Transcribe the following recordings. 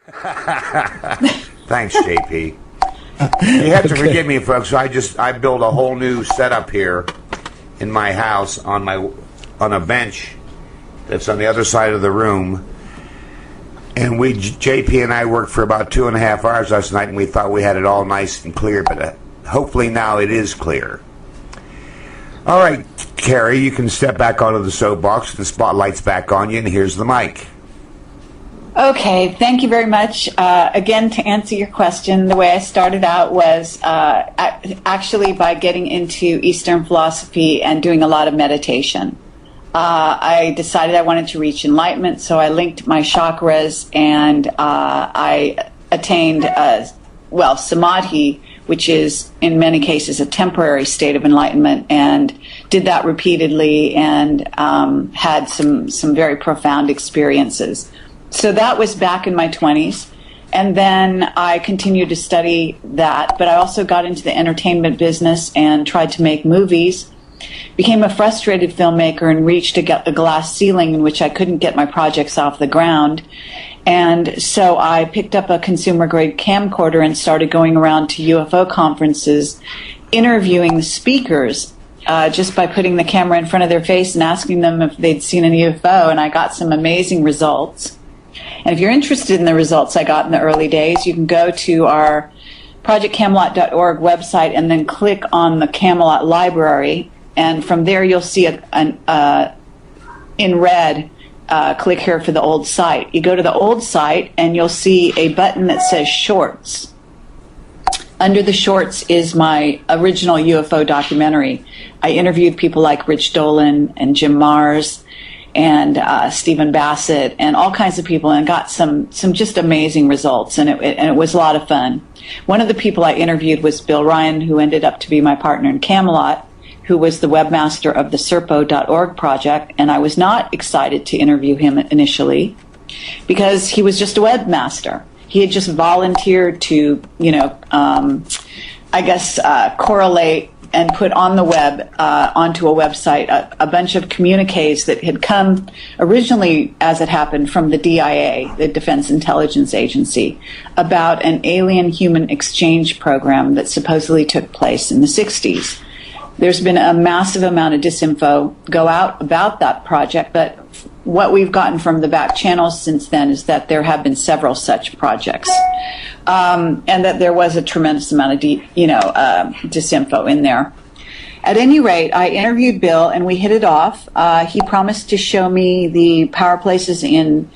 Thanks, JP. You have to forgive me, folks. I built a whole new setup here in my house on a bench that's on the other side of the room. And JP and I worked for about 2.5 hours last night, and we thought we had it all nice and clear, but hopefully now it is clear. All right, Kerry, you can step back onto the soapbox. The spotlight's back on you, and here's the mic. Okay, thank you very much. Again, to answer your question, the way I started out was actually by getting into Eastern philosophy and doing a lot of meditation. I decided I wanted to reach enlightenment, so I linked my chakras, and I attained, samadhi, which is in many cases a temporary state of enlightenment, and did that repeatedly and had some very profound experiences. So that was back in my 20s. And then I continued to study that, but I also got into the entertainment business and tried to make movies. Became a frustrated filmmaker and reached a glass ceiling in which I couldn't get my projects off the ground. And so I picked up a consumer-grade camcorder and started going around to UFO conferences, interviewing the speakers just by putting the camera in front of their face and asking them if they'd seen a UFO, and I got some amazing results. And if you're interested in the results I got in the early days, you can go to our projectcamelot.org website and then click on the Camelot library. And from there, you'll see in red, click here for the old site. You go to the old site, and you'll see a button that says Shorts. Under the Shorts is my original UFO documentary. I interviewed people like Rich Dolan and Jim Mars and Stephen Bassett and all kinds of people, and got some just amazing results, and it was a lot of fun. One of the people I interviewed was Bill Ryan, who ended up to be my partner in Camelot, who was the webmaster of the Serpo.org project, and I was not excited to interview him initially because he was just a webmaster. He had just volunteered to, correlate and put on the web, onto a website, a bunch of communiques that had come originally, as it happened, from the DIA, the Defense Intelligence Agency, about an alien-human exchange program that supposedly took place in the 60s. There's been a massive amount of disinfo go out about that project, but what we've gotten from the back channels since then is that there have been several such projects, and that there was a tremendous amount of disinfo in there. At any rate, I interviewed Bill, and we hit it off. He promised to show me the power places in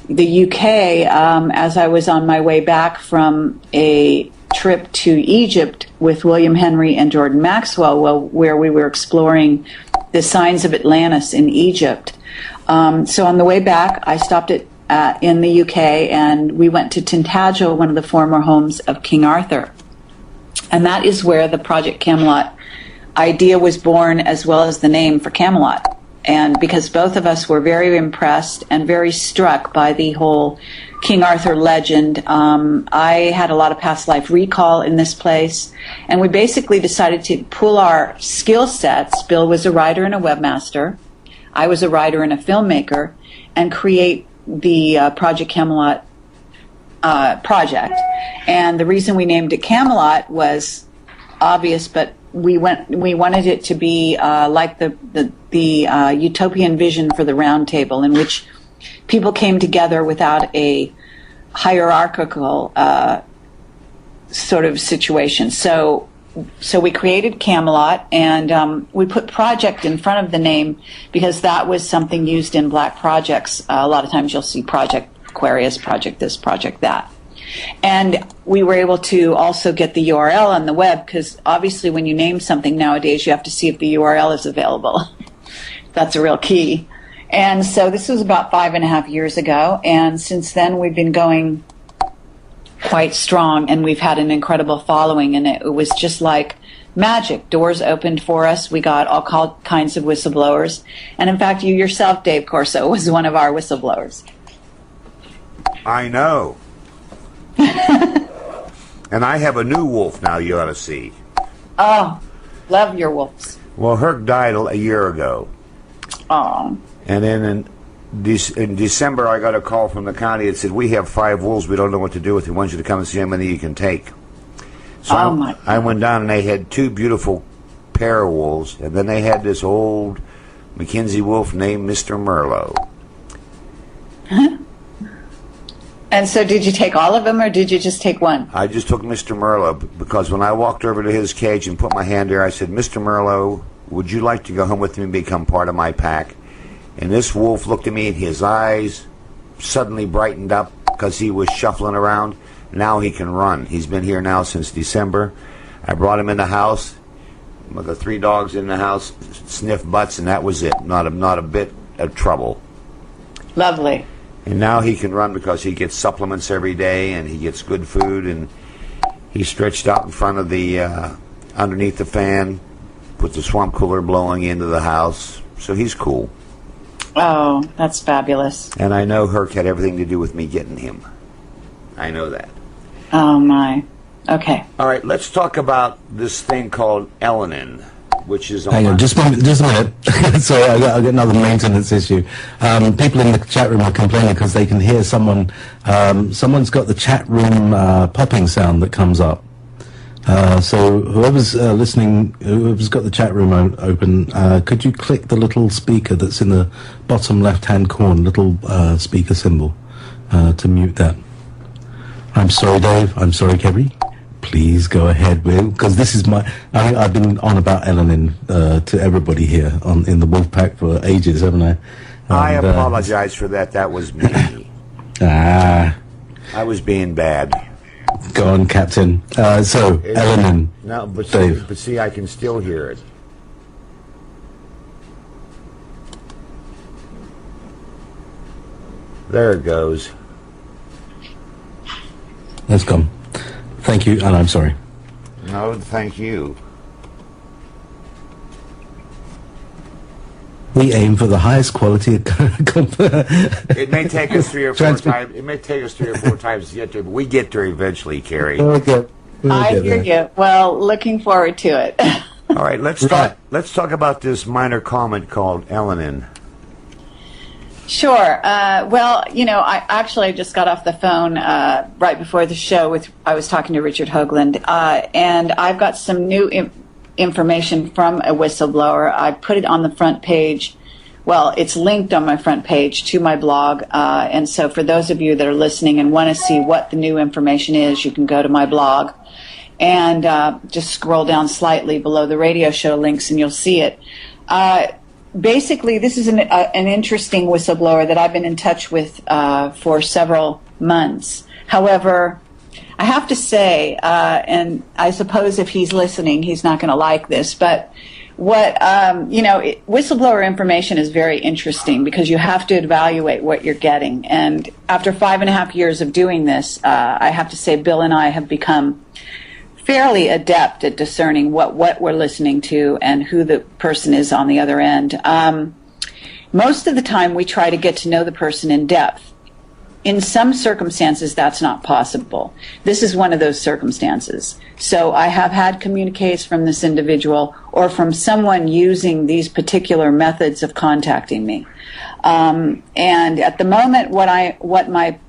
the UK as I was on my way back from a trip to Egypt with William Henry and Jordan Maxwell, where we were exploring the signs of Atlantis in Egypt. So on the way back, I stopped in the UK, and we went to Tintagel, one of the former homes of King Arthur. And that is where the Project Camelot idea was born, as well as the name for Camelot. And because both of us were very impressed and very struck by the whole King Arthur legend, I had a lot of past life recall in this place, and we basically decided to pull our skill sets. Bill was a writer and a webmaster. I was a writer and a filmmaker, and create the Project Camelot project. And the reason we named it Camelot was obvious, but we wanted it to be like the utopian vision for the Round Table, in which people came together without a hierarchical sort of situation. So we created Camelot, and we put project in front of the name because that was something used in black projects. A lot of times you'll see Project Aquarius, Project this, Project that. And we were able to also get the URL on the web, because obviously when you name something nowadays, you have to see if the URL is available. That's a real key. And so this was about 5.5 years ago, and since then we've been going quite strong, and we've had an incredible following, and it was just like magic. Doors opened for us. We got all kinds of whistleblowers. And in fact, you yourself, Dave Corso, was one of our whistleblowers. I know. And I have a new wolf now you ought to see. Oh, love your wolves. Well, Herc died a year ago. Oh. And then in December, I got a call from the county that said, we have 5 wolves. We don't know what to do with them. We want you to come and see how many you can take. So I went down, and they had 2 beautiful pair of wolves, and then they had this old Mackenzie wolf named Mr. Merlot. And so did you take all of them, or did you just take one? I just took Mr. Merlot, because when I walked over to his cage and put my hand there, I said, Mr. Merlot, would you like to go home with me and become part of my pack? And this wolf looked at me, and his eyes suddenly brightened up because he was shuffling around. Now he can run. He's been here now since December. I brought him in the house. The 3 dogs in the house sniffed butts, and that was it. Not a bit of trouble. Lovely. And now he can run because he gets supplements every day, and he gets good food, and he's stretched out in front of the, underneath the fan, with the swamp cooler blowing into the house. So he's cool. Oh, that's fabulous. And I know Herc had everything to do with me getting him. I know that. Oh, my. Okay. All right, let's talk about this thing called Elenin, which is on... Hang on, just a minute. Sorry, I got another maintenance issue. People in the chat room are complaining because they can hear someone... someone's got the chat room popping sound that comes up. So whoever's listening, whoever's got the chat room open, could you click the little speaker that's in the bottom left-hand corner, little speaker symbol, to mute that? I'm sorry, Dave. I'm sorry, Kerry. Please go ahead, Will, because this is my... I've been on about Elenin to everybody here in the Wolfpack for ages, haven't I? I apologize for that. That was me. I was being bad. Go on, Captain. Elenin. No, but Dave. See, I can still hear it. There it goes. That's gone. Thank you, and I'm sorry. No, thank you. We aim for the highest quality. It may take us 3 or 4 times. It may take us 3 or 4 times to get there, but we get there eventually, Kerry. Okay. I hear you. Well, looking forward to it. All right, let's talk about this minor comment called Elenin. Sure. Well, I just got off the phone right before the show I was talking to Richard Hoagland, and I've got some new information from a whistleblower. I put it on the front page. Well, it's linked on my front page to my blog, and so for those of you that are listening and want to see what the new information is, you can go to my blog and just scroll down slightly below the radio show links, and you'll see it. Basically, this is an interesting whistleblower that I've been in touch with for several months. However, I have to say, and I suppose if he's listening, he's not going to like this, but whistleblower information is very interesting because you have to evaluate what you're getting. And after 5.5 years of doing this, I have to say Bill and I have become fairly adept at discerning what we're listening to and who the person is on the other end. Most of the time we try to get to know the person in depth. In some circumstances that's not possible. This is one of those circumstances. So I have had communiques from this individual or from someone using these particular methods of contacting me. And at the moment what my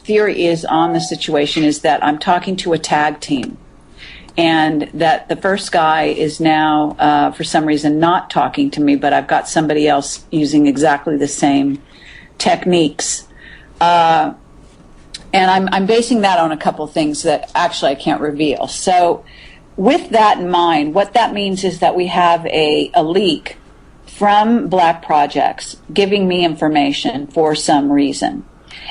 theory is on the situation is that I'm talking to a tag team, and that the first guy is now, for some reason, not talking to me, but I've got somebody else using exactly the same techniques. And I'm basing that on a couple things that actually I can't reveal. So with that in mind, what that means is that we have a leak from Black Projects giving me information for some reason.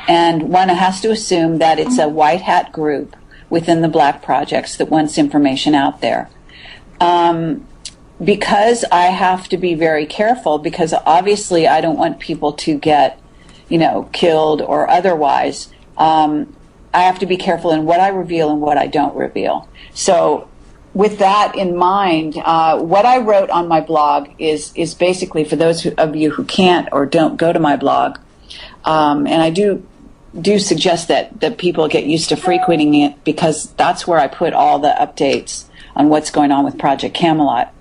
And one has to assume that it's a white hat group within the Black Projects that wants information out there. Because I have to be very careful, because obviously I don't want people to get, killed or otherwise, I have to be careful in what I reveal and what I don't reveal. So with that in mind, what I wrote on my blog is basically, for those of you who can't or don't go to my blog, and I do suggest that people get used to frequenting it, because that's where I put all the updates on what's going on with Project Camelot.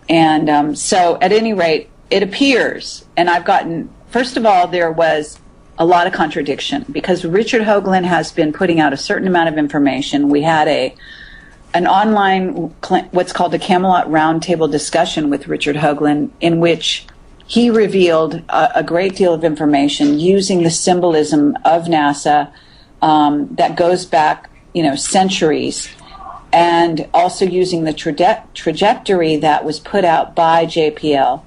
And so at any rate, it appears, and I've gotten first of all, there was a lot of contradiction because Richard Hoagland has been putting out a certain amount of information. We had an online, what's called a Camelot roundtable discussion with Richard Hoagland, in which he revealed a great deal of information using the symbolism of NASA that goes back, centuries, and also using the trajectory that was put out by JPL.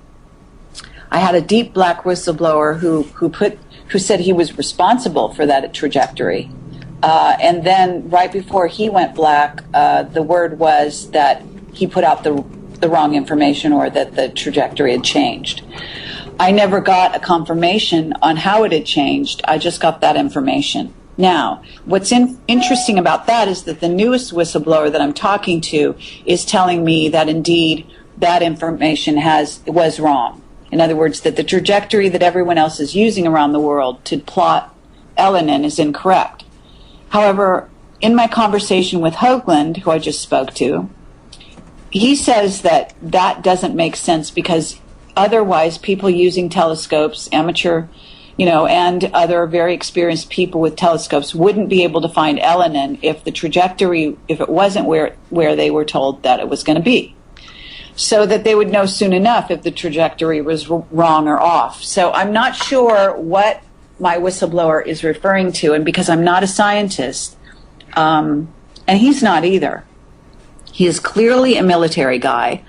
I had a deep black whistleblower who said he was responsible for that trajectory. And then right before he went black, the word was that he put out the wrong information or that the trajectory had changed. I never got a confirmation on how it had changed. I just got that information. Now, what's interesting about that is that the newest whistleblower that I'm talking to is telling me that indeed that information was wrong. In other words, that the trajectory that everyone else is using around the world to plot Elenin is incorrect. However, in my conversation with Hoagland, who I just spoke to, he says that doesn't make sense because otherwise people using telescopes, amateur, and other very experienced people with telescopes wouldn't be able to find Elenin if the trajectory, if it wasn't where they were told that it was going to be. So that they would know soon enough if the trajectory was wrong or off. So I'm not sure what my whistleblower is referring to, and because I'm not a scientist, and he's not either. He is clearly a military guy.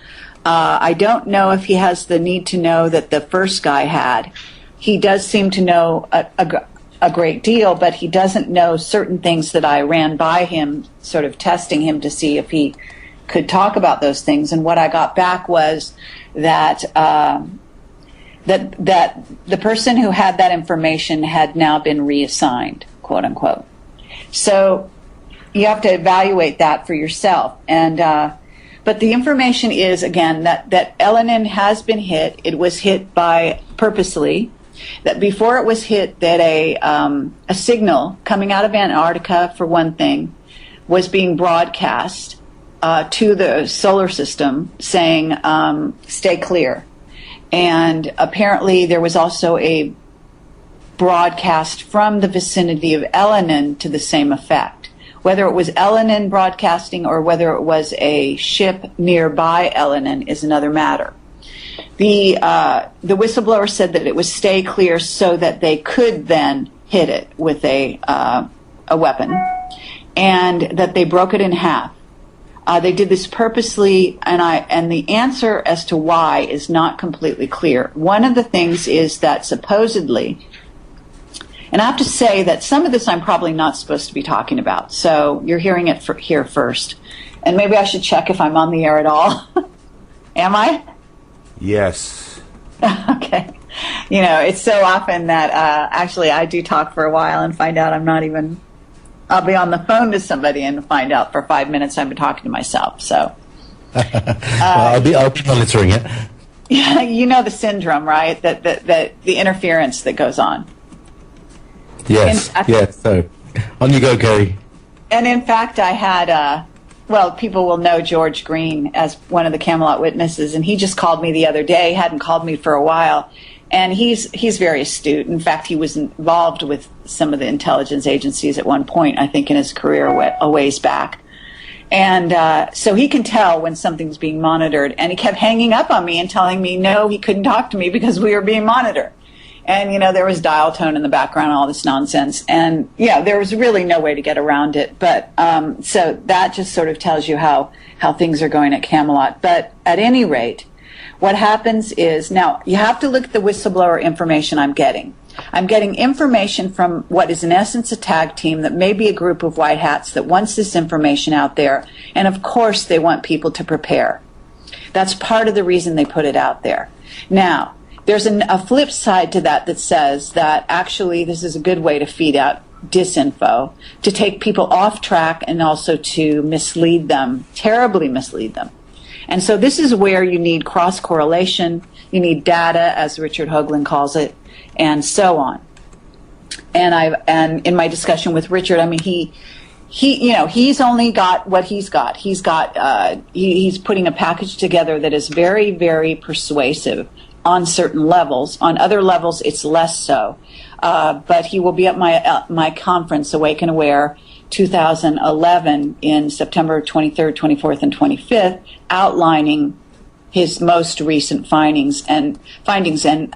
I don't know if he has the need to know that the first guy had. He does seem to know a great deal, but he doesn't know certain things that I ran by him, sort of testing him to see if he could talk about those things. And what I got back was that that the person who had that information had now been reassigned, quote unquote. So you have to evaluate that for yourself. And but the information is, again, that Elenin has been hit. It was hit by purposely. That before it was hit, that a signal coming out of Antarctica, for one thing, was being broadcast to the solar system saying, stay clear. And apparently there was also a broadcast from the vicinity of Elenin to the same effect. Whether it was Elenin broadcasting or whether it was a ship nearby Elenin is another matter. The whistleblower said that it was stay clear so that they could then hit it with a weapon, and that they broke it in half. They did this purposely, and the answer as to why is not completely clear. One of the things is that supposedly, and I have to say that some of this I'm probably not supposed to be talking about, so you're hearing it here first. And maybe I should check if I'm on the air at all. Am I? Yes. Okay. It's so often that actually I do talk for a while and find out I'll be on the phone to somebody and find out for 5 minutes I've been talking to myself. So I'll be monitoring it. Yeah, you know the syndrome, right? That the interference that goes on. Yes. Yes. So on you go, Kerry. And in fact, I had people will know George Green as one of the Camelot witnesses, and he just called me the other day. Hadn't called me for a while. And he's very astute. In fact, he was involved with some of the intelligence agencies at one point, I think, in his career a ways back. And so he can tell when something's being monitored. And he kept hanging up on me and telling me, no, he couldn't talk to me because we were being monitored. And, there was dial tone in the background, all this nonsense. And, there was really no way to get around it. But so that just sort of tells you how things are going at Camelot. But at any rate, what happens is, now, you have to look at the whistleblower information I'm getting. I'm getting information from what is in essence a tag team that may be a group of white hats that wants this information out there. And, of course, they want people to prepare. That's part of the reason they put it out there. Now, there's a flip side to that says that actually this is a good way to feed out disinfo, to take people off track and also to mislead them, terribly mislead them. And so this is where you need cross-correlation, you need data, as Richard Hoagland calls it, and so on. And in my discussion with Richard, I mean, he's only got what he's got. He's putting a package together that is very, very persuasive on certain levels. On other levels, it's less so. But he will be at my conference, Awake and Aware 2011, in September 23rd, 24th, and 25th, outlining his most recent findings. And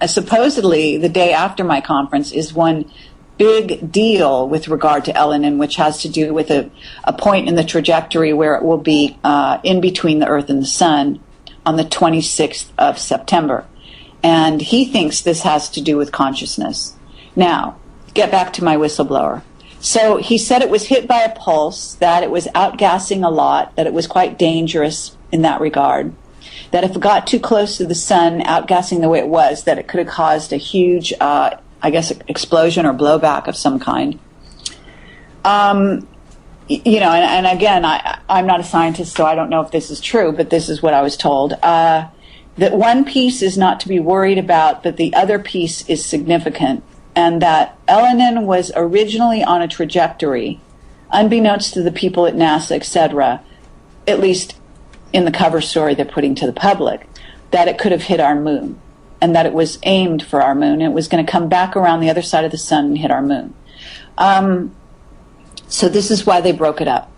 supposedly the day after my conference is one big deal with regard to Elenin, which has to do with a point in the trajectory where it will be in between the Earth and the Sun on the 26th of September. And he thinks this has to do with consciousness. Now, get back to my whistleblower. So he said it was hit by a pulse, that it was outgassing a lot, that it was quite dangerous in that regard, that if it got too close to the sun, outgassing the way it was, that it could have caused a huge, explosion or blowback of some kind. And again, I'm not a scientist, so I don't know if this is true, but this is what I was told. That one piece is not to be worried about, but the other piece is significant, and that Elenin was originally on a trajectory, unbeknownst to the people at NASA, etc., at least in the cover story they're putting to the public, that it could have hit our moon, and that it was aimed for our moon, and it was going to come back around the other side of the sun and hit our moon. So this is why they broke it up.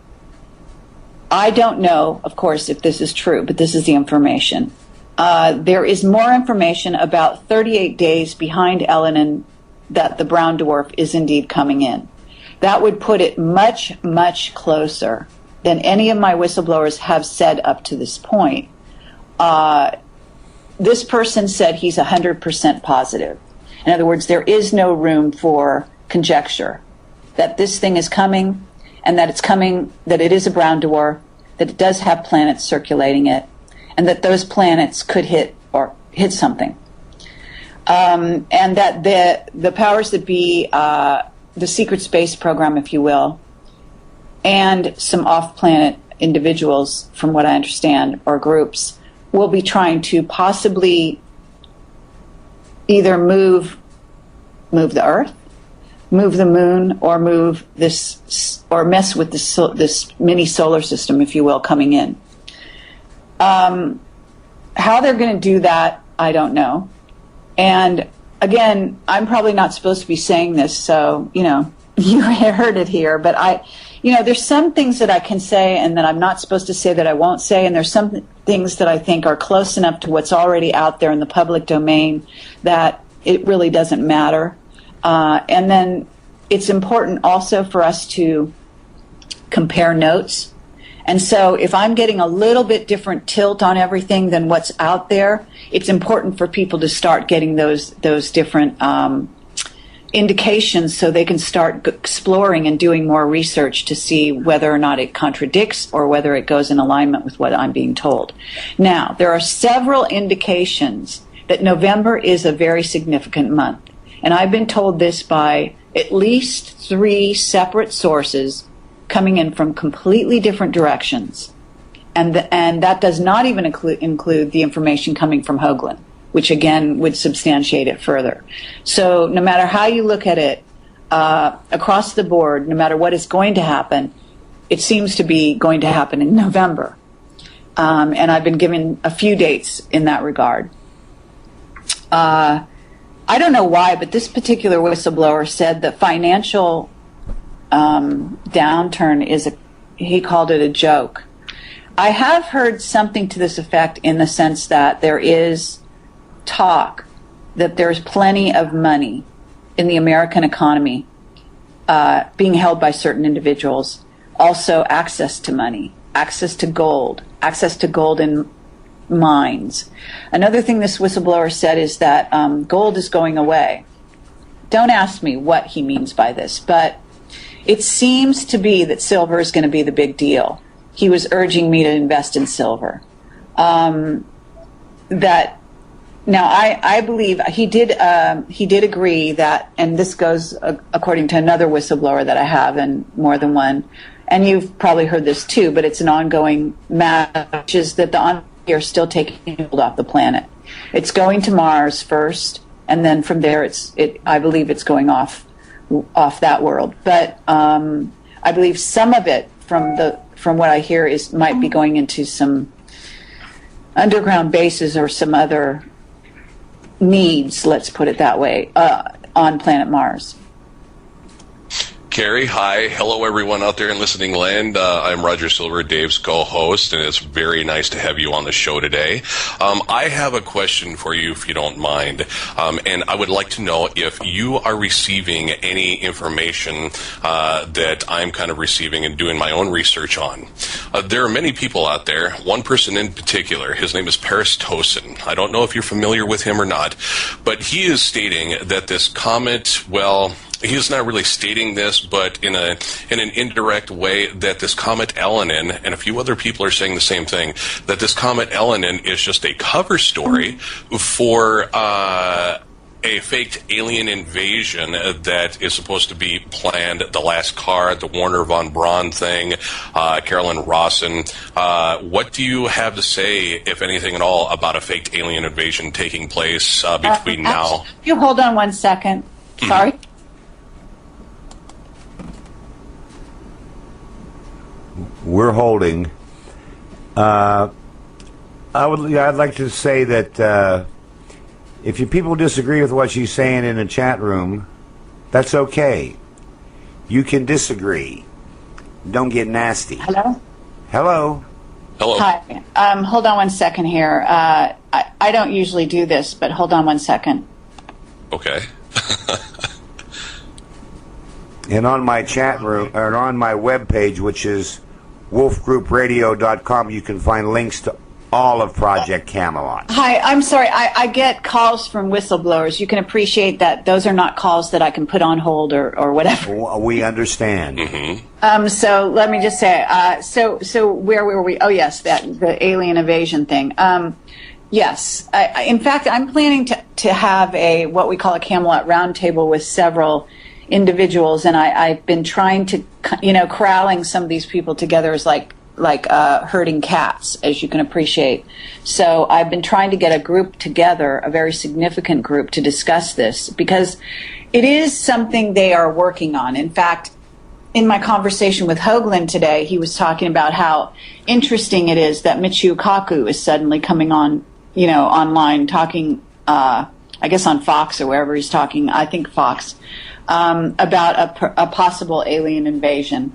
I don't know, of course, if this is true, but this is the information. There is more information about 38 days behind Elenin that the brown dwarf is indeed coming in. That would put it much, much closer than any of my whistleblowers have said up to this point. This person said he's 100% positive. In other words, there is no room for conjecture that this thing is coming, and that it's coming, that it is a brown dwarf, that it does have planets circulating it, and that those planets could hit something. And that the powers that be, the secret space program, if you will, and some off-planet individuals, from what I understand, or groups, will be trying to possibly either move the Earth, move the moon, or move this, or mess with this mini solar system, if you will, coming in. How they're going to do that, I don't know. And again, I'm probably not supposed to be saying this, so, you heard it here, but there's some things that I can say and that I'm not supposed to say that I won't say, and there's some things that I think are close enough to what's already out there in the public domain that it really doesn't matter. And then it's important also for us to compare notes. And so if I'm getting a little bit different tilt on everything than what's out there, it's important for people to start getting those different indications so they can start exploring and doing more research to see whether or not it contradicts or whether it goes in alignment with what I'm being told. Now, there are several indications that November is a very significant month. And I've been told this by at least 3 separate sources coming in from completely different directions. And that does not even include the information coming from Hoagland, which again would substantiate it further. So no matter how you look at it, across the board, no matter what is going to happen, it seems to be going to happen in November. And I've been given a few dates in that regard. I don't know why, but this particular whistleblower said that financial downturn he called it a joke. I have heard something to this effect in the sense that there is talk that there's plenty of money in the American economy being held by certain individuals. Also access to money, access to gold in mines. Another thing this whistleblower said is that gold is going away. Don't ask me what he means by this, but it seems to be that silver is going to be the big deal. He was urging me to invest in silver. I believe he did agree that, and this goes according to another whistleblower that I have, and more than one, and you've probably heard this too, but it's an ongoing matter, which is that the Anunnaki are still taking hold off the planet. It's going to Mars first, and then from there, I believe it's going off that world. But I believe some of it, from what I hear, might be going into some underground bases or some other needs, let's put it that way, on planet Mars. Kerry, hi. Hello, everyone out there in listening land. I'm Roger Silver, Dave's co-host, and it's very nice to have you on the show today. I have a question for you, if you don't mind, and I would like to know if you are receiving any information that I'm kind of receiving and doing my own research on. There are many people out there, one person in particular, his name is Paris Tosin. I don't know if you're familiar with him or not, but he is stating that this comet, well, he's not really stating this, but in an indirect way, that this comet Elenin, and a few other people are saying the same thing, that this comet Elenin is just a cover story for a faked alien invasion that is supposed to be planned. The Last Card, the Warner von Braun thing, Carolyn Rawson. What do you have to say, if anything at all, about a faked alien invasion taking place between now? You hold on one second. Sorry. We're holding. I'd like to say that if you people disagree with what she's saying in the chat room, that's okay. You can disagree. Don't get nasty. Hello? Hello? Hello. Hi. Hold on one second here. I don't usually do this, but hold on one second. Okay. And on my chat room, or on my webpage, which is wolfgroupradio.com, you can find links to all of Project Camelot. Hi, I'm sorry. I get calls from whistleblowers. You can appreciate that those are not calls that I can put on hold or whatever. We understand. Mm-hmm. So let me just say, so where were we? Oh, yes, the alien invasion thing. Yes. In fact, I'm planning to have what we call a Camelot roundtable with several individuals, and I've been trying to, corralling some of these people together is like herding cats, as you can appreciate. So I've been trying to get a group together, a very significant group, to discuss this, because it is something they are working on. In fact, in my conversation with Hoagland today, he was talking about how interesting it is that Michio Kaku is suddenly coming on, online, talking, I guess on Fox or wherever he's talking, I think Fox, about a possible alien invasion.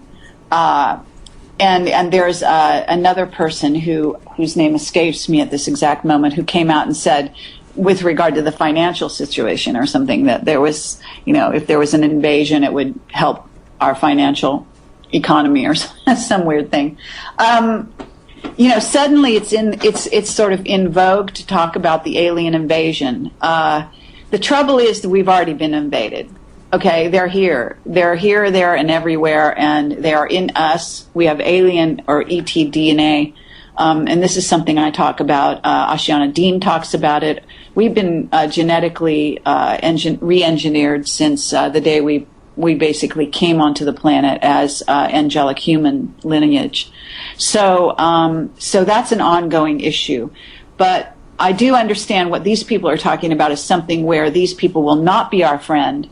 And there's another person whose name escapes me at this exact moment, who came out and said, with regard to the financial situation or something, that there was, if there was an invasion, it would help our financial economy or some weird thing. Suddenly it's sort of in vogue to talk about the alien invasion. The trouble is that we've already been invaded. Okay, they're here, there, and everywhere, and they are in us. We have alien or ET DNA, and this is something I talk about. Ashiana Dean talks about it. We've been genetically re-engineered since the day we basically came onto the planet as angelic human lineage. So that's an ongoing issue, but I do understand what these people are talking about is something where these people will not be our friend.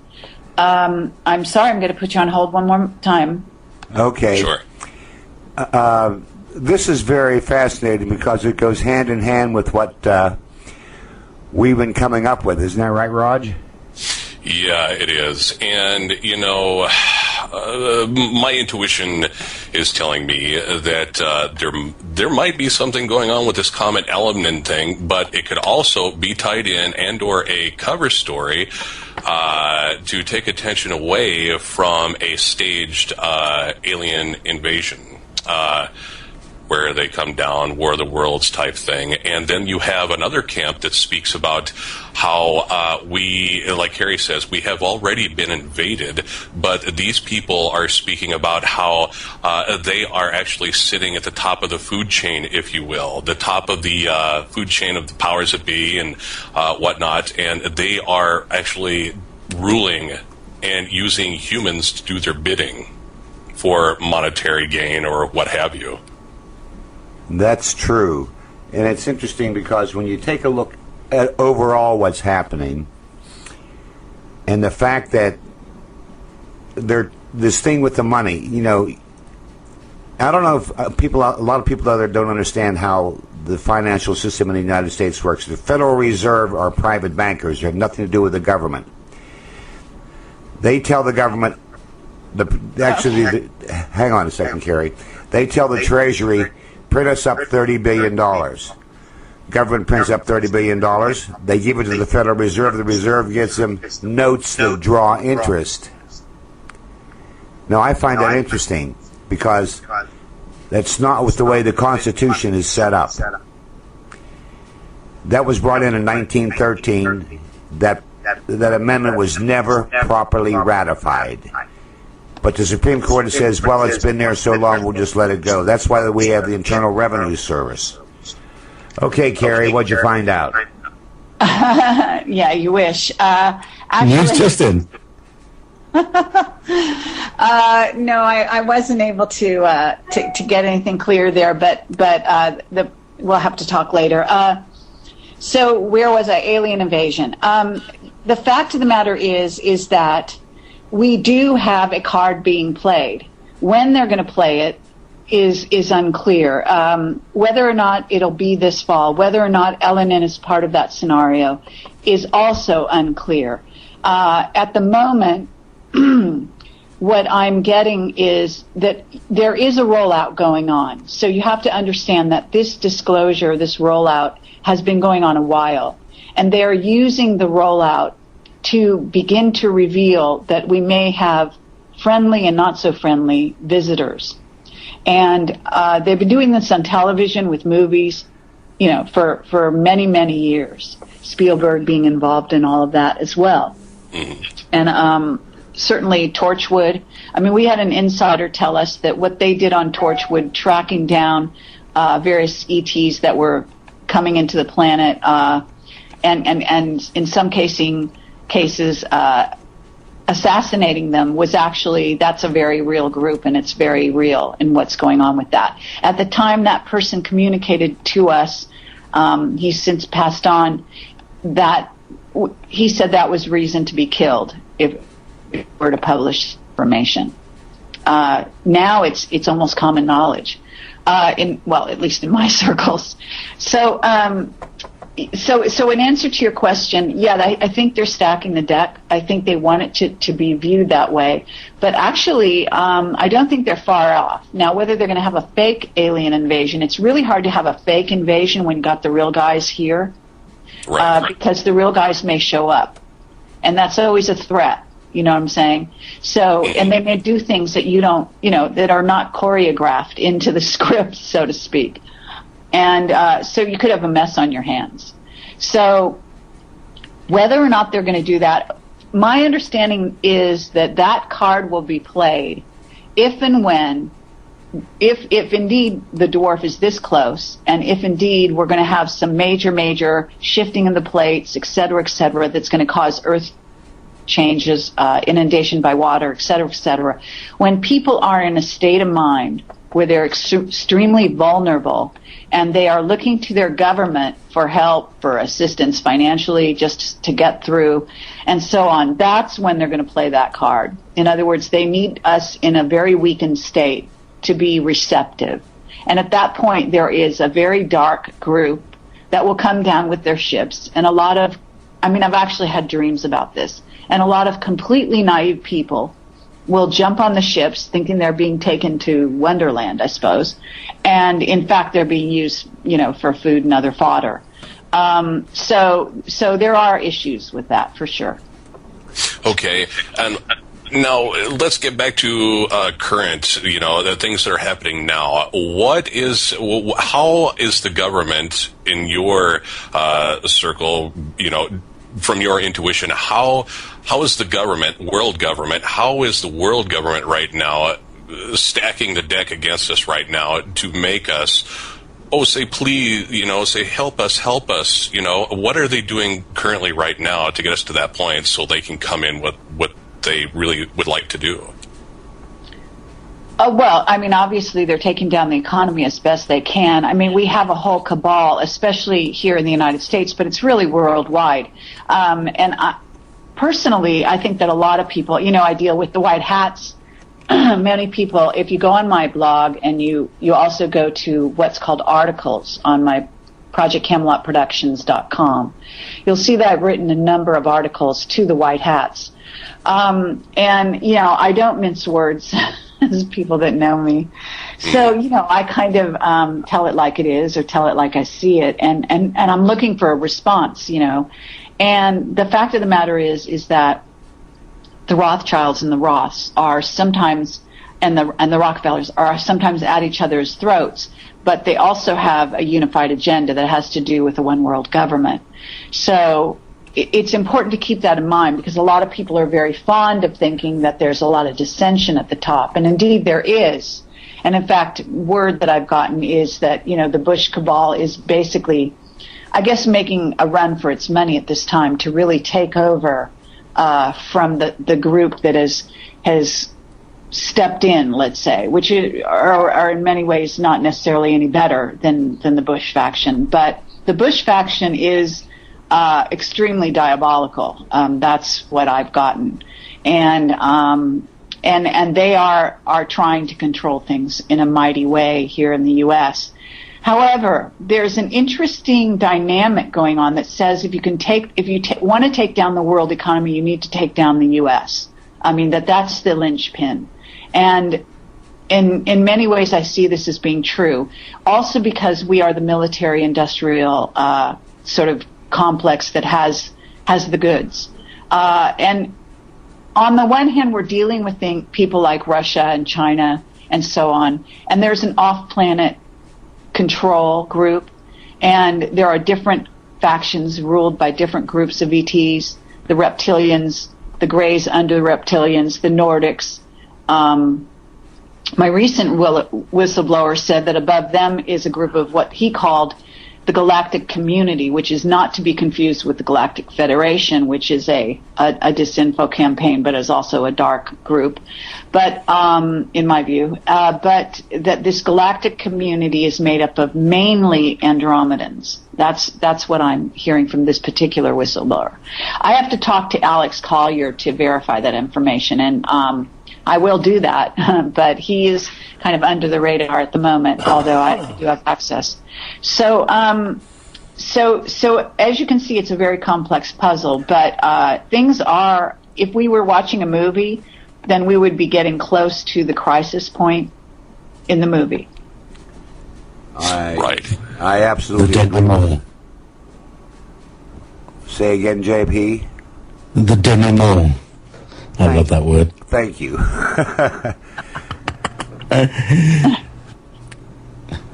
I'm sorry, I'm going to put you on hold one more time. Okay. Sure. This is very fascinating because it goes hand in hand with what we've been coming up with. Isn't that right, Raj? Yeah, it is. And, my intuition is telling me that there might be something going on with this Comet Elenin thing, but it could also be tied in and or a cover story to take attention away from a staged alien invasion. Where they come down, War of the Worlds type thing. And then you have another camp that speaks about how we, like Kerry says, we have already been invaded, but these people are speaking about how they are actually sitting at the top of the food chain, if you will, the top of the food chain of the powers that be and whatnot, and they are actually ruling and using humans to do their bidding for monetary gain or what have you. That's true. And it's interesting because when you take a look at overall what's happening and the fact that this thing with the money, I don't know if a lot of people out there don't understand how the financial system in the United States works. The Federal Reserve are private bankers. They have nothing to do with the government. They tell the government, hang on a second, Kerry. They tell the Treasury, print us up $30 billion. Government prints up $30 billion. They give it to the Federal Reserve. The Reserve gets them notes that draw interest. Now, I find that interesting because that's not the way the Constitution is set up. That was brought in 1913. That amendment was never properly ratified. But the Supreme Court says, well, it's been there so long, we'll just let it go. That's why we have the Internal Revenue Service. Okay, Kerry, what'd you find out? Yeah, you wish. Actually, News just in. No, I wasn't able to get anything clear there, but we'll have to talk later. So where was I? Alien invasion. The fact of the matter is that we do have a card being played. When they're going to play it is unclear. Whether or not it'll be this fall, whether or not Elenin is part of that scenario, is also unclear. At the moment, what I'm getting is that there is a rollout going on. So you have to understand that this disclosure, this rollout, has been going on a while. And they're using the rollout to begin to reveal that we may have friendly and not so friendly visitors. And they've been doing this on television with movies, for many, many years. Spielberg being involved in all of that as well. And certainly Torchwood. I mean, we had an insider tell us that what they did on Torchwood, tracking down various ETs that were coming into the planet, and in some cases assassinating them, was actually, that's a very real group, and it's very real in what's going on with that. At the time that person communicated to us, he's since passed on, that he said that was reason to be killed if were to publish information. Now it's almost common knowledge, at least in my circles. So in answer to your question, yeah, I think they're stacking the deck. I think they want it to be viewed that way. But actually, I don't think they're far off. Now, whether they're going to have a fake alien invasion, it's really hard to have a fake invasion when you got the real guys here. Right. Because the real guys may show up. And that's always a threat. You know what I'm saying? So, and they may do things that you don't, that are not choreographed into the script, so to speak. And so you could have a mess on your hands. So whether or not they're going to do that, my understanding is that card will be played if and when, if indeed the dwarf is this close, and if indeed we're going to have some major shifting in the plates, et cetera, that's going to cause earth changes, inundation by water, et cetera, when people are in a state of mind where they're extremely vulnerable and they are looking to their government for help, for assistance financially, just to get through, and so on, that's when they're going to play that card. In other words, they need us in a very weakened state to be receptive. And at that point, there is a very dark group that will come down with their ships, and I've actually had dreams about this, and a lot of completely naive people will jump on the ships thinking they're being taken to Wonderland, I suppose. And in fact, they're being used, for food and other fodder. So there are issues with that for sure. Okay. And now let's get back to current, the things that are happening now. How is the government in your circle, from your intuition, how is the world government right now stacking the deck against us right now to make us, say please, say help us, what are they doing currently right now to get us to that point so they can come in with what they really would like to do? Obviously they're taking down the economy as best they can. We have a whole cabal, especially here in the United States, but it's really worldwide. Personally, I think that a lot of people, I deal with the white hats, many people, if you go on my blog and you also go to what's called articles on my projectcamelotproductions.com, you'll see that I've written a number of articles to the White Hats. And, I don't mince words, as people that know me. So, I kind of tell it like it is or tell it like I see it. And I'm looking for a response, And the fact of the matter is that the Rothschilds and the Roths are sometimes, and the Rockefellers are sometimes at each other's throats, but they also have a unified agenda that has to do with a one world government. So it's important to keep that in mind, because a lot of people are very fond of thinking that there's a lot of dissension at the top, and indeed there is. And in fact, word that I've gotten is that, the Bush cabal is basically, I guess, making a run for its money at this time to really take over from the group that has stepped in, let's say, which are in many ways not necessarily any better than the Bush faction. But the Bush faction is extremely diabolical. That's what I've gotten, and they are trying to control things in a mighty way here in the U.S. However, there's an interesting dynamic going on that says if you want to take down the world economy, you need to take down the U.S. I mean, that's the linchpin. And in many ways, I see this as being true. Also because we are the military-industrial sort of complex that has the goods. And on the one hand, we're dealing with people like Russia and China and so on. And there's an off-planet control group, and there are different factions ruled by different groups of ETs, the reptilians, the Greys under the reptilians, the Nordics. My recent whistleblower said that above them is a group of what he called the Galactic Community, which is not to be confused with the Galactic Federation, which is a disinfo campaign, but is also a dark group. But in my view, but that this Galactic Community is made up of mainly Andromedans. That's what I'm hearing from this particular whistleblower. I have to talk to Alex Collier to verify that information, and I will do that, but he is kind of under the radar at the moment, although I do have access. So as you can see, it's a very complex puzzle, but things are, if we were watching a movie, then we would be getting close to the crisis point in the movie. Right. I absolutely agree. Say again, JP? The denouement. I love that word. Thank you.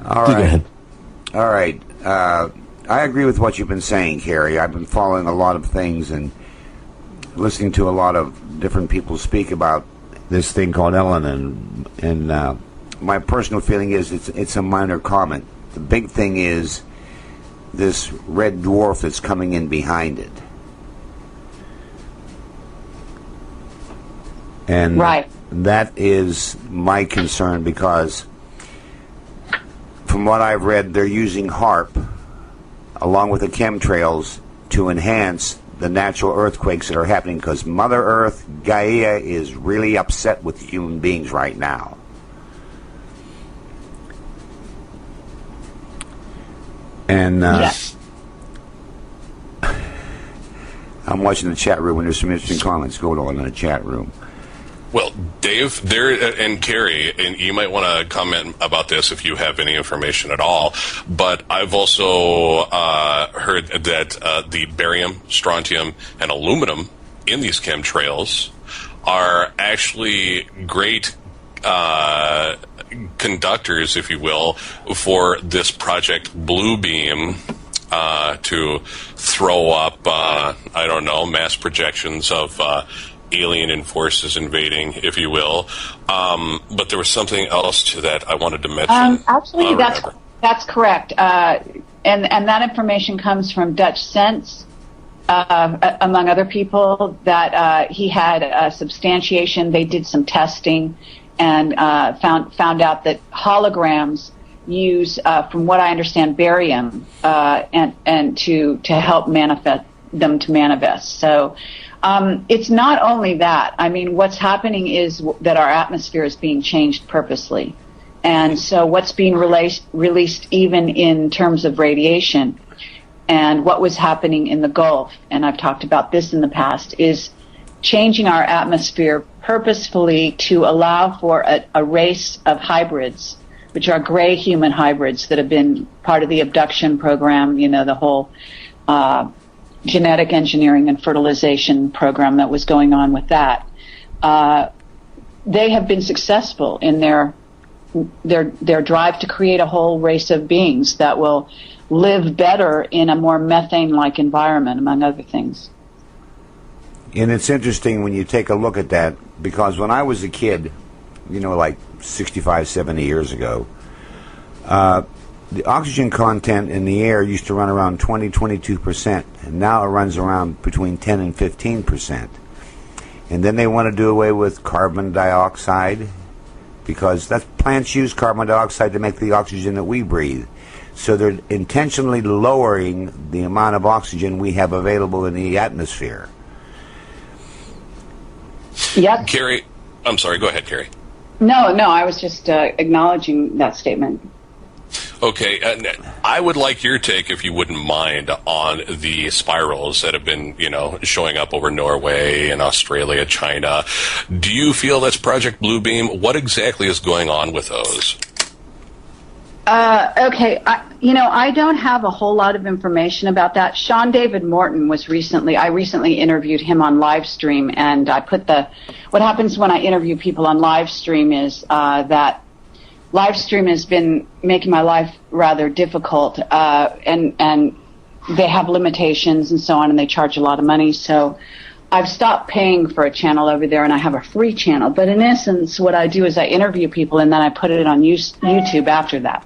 All right. I agree with what you've been saying, Kerry. I've been following a lot of things and listening to a lot of different people speak about this thing called Elenin. And my personal feeling is it's a minor comment. The big thing is this red dwarf that's coming in behind it. And right. That is my concern, because from what I've read, they're using HARP along with the chemtrails to enhance the natural earthquakes that are happening, because Mother Earth, Gaia, is really upset with human beings right now. And I'm watching the chat room, and there's some interesting comments going on in the chat room. Well, Dave, and Kerry, and you might want to comment about this if you have any information at all, but I've also heard that the barium, strontium, and aluminum in these chemtrails are actually great conductors, if you will, for this Project Blue Beam to throw up, mass projections of alien forces invading, if you will. But there was something else to that I wanted to mention. Actually, that's correct. And that information comes from Dutch Sense, among other people, that he had a substantiation. They did some testing and found out that holograms use, from what I understand, barium and to help them to manifest. So it's not only that. I mean, what's happening is that our atmosphere is being changed purposely. And so what's being released even in terms of radiation and what was happening in the Gulf, and I've talked about this in the past, is changing our atmosphere purposefully to allow for a race of hybrids, which are gray human hybrids that have been part of the abduction program, you know, the whole genetic engineering and fertilization program that was going on with that. They have been successful in their drive to create a whole race of beings that will live better in a more methane-like environment, among other things. And it's interesting when you take a look at that, because when I was a kid, you know, like 65, 70 years ago, the oxygen content in the air used to run around 22%, and now it runs around between 10 and 15%. And then they want to do away with carbon dioxide, because plants use carbon dioxide to make the oxygen that we breathe. So they're intentionally lowering the amount of oxygen we have available in the atmosphere. Yep. Kerry, I'm sorry, go ahead, Kerry. No, I was just acknowledging that statement. Okay, I would like your take, if you wouldn't mind, on the spirals that have been, you know, showing up over Norway and Australia, China. Do you feel that's Project Bluebeam? What exactly is going on with those? Okay, I don't have a whole lot of information about that. Sean David Morton I recently interviewed him on live stream, and I put what happens when I interview people on live stream is that live stream has been making my life rather difficult, and they have limitations and so on, and they charge a lot of money, so I've stopped paying for a channel over there, and I have a free channel. But in essence, what I do is I interview people, and then I put it on YouTube after that.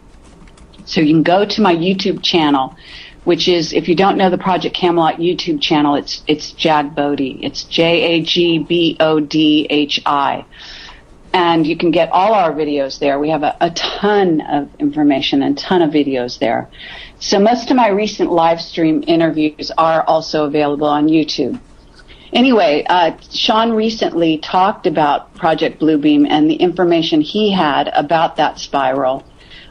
So you can go to my YouTube channel, which is, if you don't know the Project Camelot YouTube channel, it's Jagbodhi. It's Jagbodhi. And you can get all our videos there. We have a ton of information and a ton of videos there. So most of my recent live stream interviews are also available on YouTube. Anyway, Sean recently talked about Project Bluebeam and the information he had about that spiral.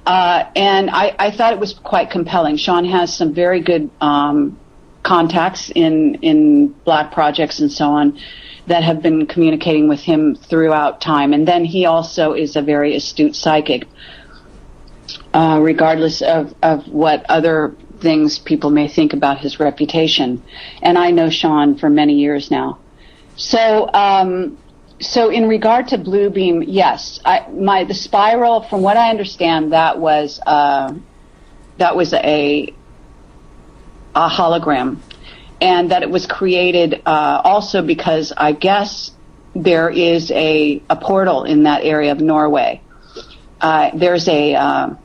And I thought it was quite compelling. Sean has some very good contacts in black projects and so on that have been communicating with him throughout time. And then he also is a very astute psychic, regardless of what other things people may think about his reputation. And I know Sean for many years now. So in regard to Bluebeam, yes, the spiral, from what I understand, that was a hologram, and that it was created also because I guess there is a portal in that area of Norway. There's I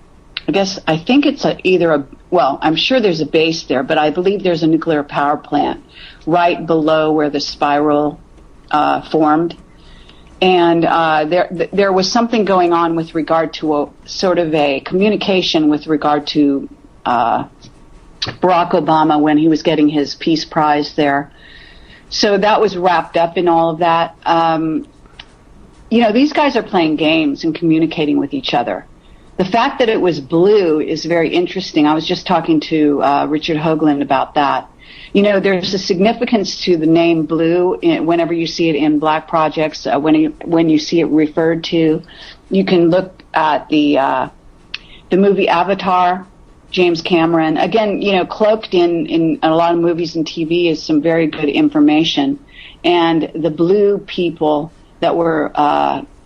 think it's I'm sure there's a base there, but I believe there's a nuclear power plant right below where the spiral formed. And there was something going on with regard to a sort of a communication with regard to Barack Obama when he was getting his Peace Prize there. So that was wrapped up in all of that. These guys are playing games and communicating with each other. The fact that it was blue is very interesting. I was just talking to Richard Hoagland about that. There's a significance to the name blue whenever you see it in black projects, when you see it referred to. You can look at the movie Avatar, James Cameron. Again, cloaked in a lot of movies and TV is some very good information. And the blue people that were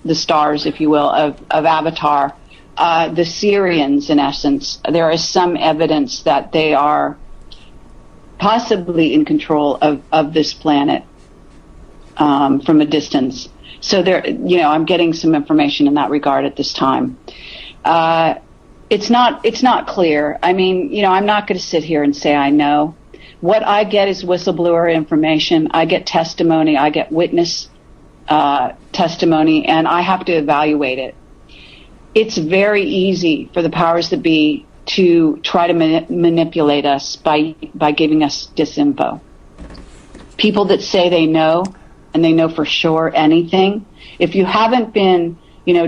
the stars, if you will, of Avatar, the Syrians, in essence, there is some evidence that they are possibly in control of this planet from a distance. So I'm getting some information in that regard at this time. It's not clear. I mean, I'm not going to sit here and say I know. What I get is whistleblower information. I get testimony. I get witness testimony, and I have to evaluate it. It's very easy for the powers that be to try to manipulate us by giving us disinfo. people that say they know, and they know for sure anything. If you haven't been,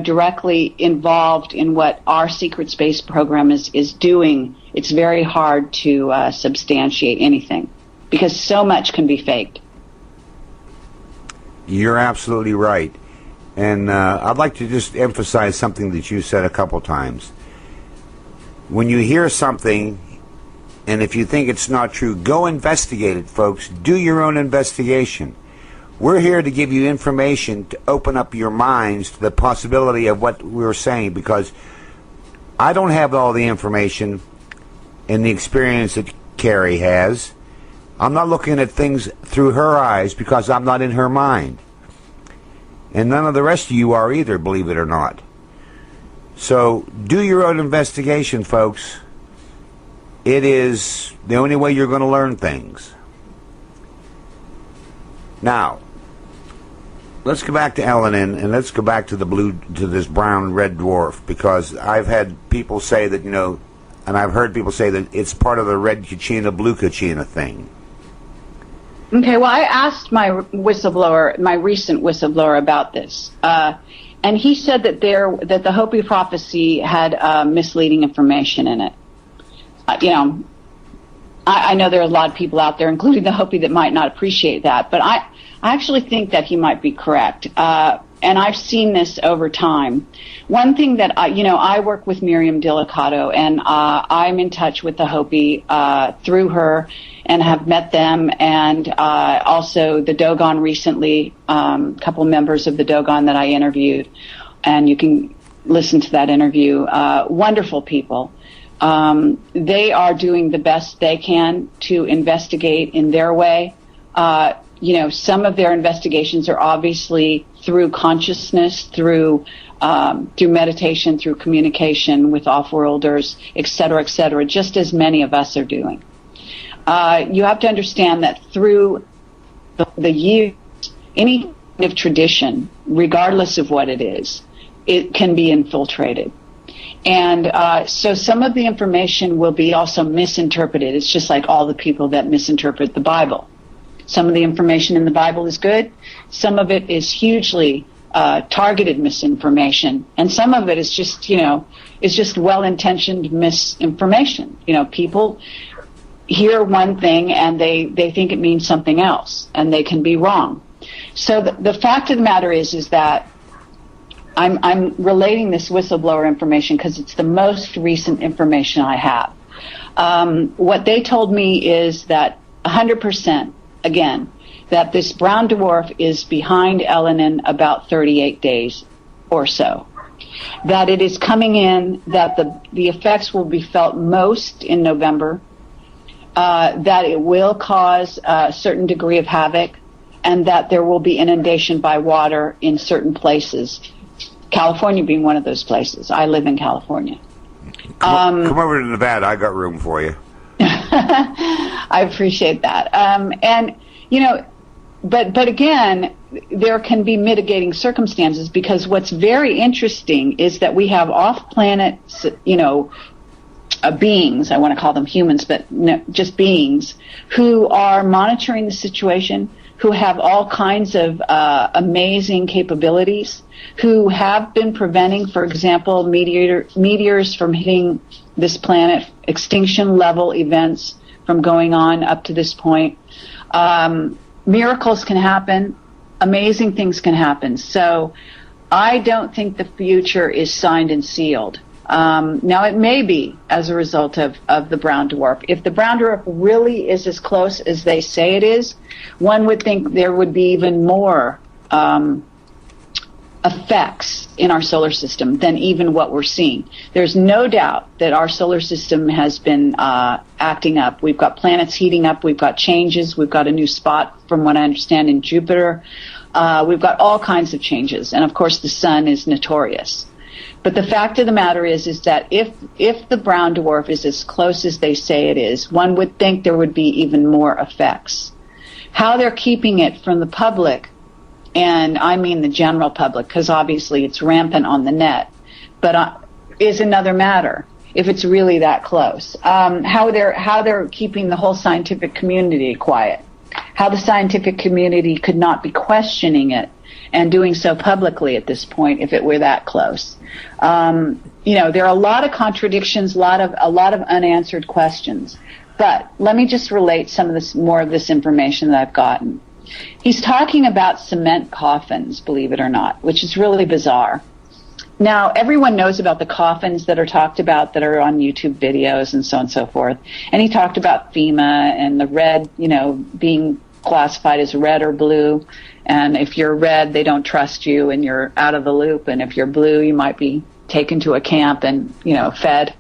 directly involved in what our secret space program is doing, it's very hard to substantiate anything, because so much can be faked. You're absolutely right. And I'd like to just emphasize something that you said a couple times. When you hear something, and if you think it's not true, go investigate it, folks. Do your own investigation. We're here to give you information to open up your minds to the possibility of what we're saying, because I don't have all the information and the experience that Kerry has. I'm not looking at things through her eyes because I'm not in her mind. And none of the rest of you are either, believe it or not. So do your own investigation, folks. It is the only way you're going to learn things. Now, let's go back to Elenin, and let's go back to this brown red dwarf, because I've had people say that, and I've heard people say that it's part of the red Kachina, blue Kachina thing. Okay, well, I asked my recent whistleblower about this, and he said that the Hopi prophecy had misleading information in it. I know there are a lot of people out there, including the Hopi, that might not appreciate that, but I actually think that he might be correct. And I've seen this over time. One thing that I work with Miriam Delicato, and I'm in touch with the Hopi through her, and have met them, and also the Dogon recently, a couple members of the Dogon that I interviewed, and you can listen to that interview. Wonderful people. They are doing the best they can to investigate in their way. Some of their investigations are obviously through consciousness, through meditation, through communication with off-worlders, et cetera, just as many of us are doing. You have to understand that through the years, any kind of tradition, regardless of what it is, it can be infiltrated. And so some of the information will be also misinterpreted. It's just like all the people that misinterpret the Bible. Some of the information in the Bible is good. Some of it is hugely targeted misinformation, and some of it is just well-intentioned misinformation. People hear one thing and they think it means something else, and they can be wrong. So the fact of the matter is that I'm relating this whistleblower information because it's the most recent information I have. What they told me is that 100%, again, that this brown dwarf is behind Elenin about 38 days or so. That it is coming in, that the effects will be felt most in November, that it will cause a certain degree of havoc, and that there will be inundation by water in certain places. California being one of those places. I live in California. Come over to Nevada. I got room for you. I appreciate that. But again, there can be mitigating circumstances, because what's very interesting is that we have off-planet, beings, I want to call them humans, but no, just beings, who are monitoring the situation, who have all kinds of amazing capabilities, who have been preventing, for example, meteors from hitting this planet, extinction level events from going on up to this point. Miracles can happen. Amazing things can happen. So I don't think the future is signed and sealed. Now, it may be as a result of the brown dwarf. If the brown dwarf really is as close as they say it is, one would think there would be even more effects in our solar system than even what we're seeing. There's no doubt that our solar system has been acting up. We've got planets heating up. We've got changes. We've got a new spot, from what I understand, in Jupiter. We've got all kinds of changes. And, of course, the sun is notorious. But the fact of the matter is that if the brown dwarf is as close as they say it is, one would think there would be even more effects. How they're keeping it from the public, and I mean the general public, because obviously it's rampant on the net, but is another matter. If it's really that close, how they're keeping the whole scientific community quiet, how the scientific community could not be questioning it and doing so publicly at this point if it were that close. There are a lot of contradictions, a lot of unanswered questions. But let me just relate more of this information that I've gotten. He's talking about cement coffins, believe it or not, which is really bizarre. Now, everyone knows about the coffins that are talked about that are on YouTube videos and so on and so forth. And he talked about FEMA and the red, being classified as red or blue. And if you're red, they don't trust you and you're out of the loop. And if you're blue, you might be taken to a camp and, fed.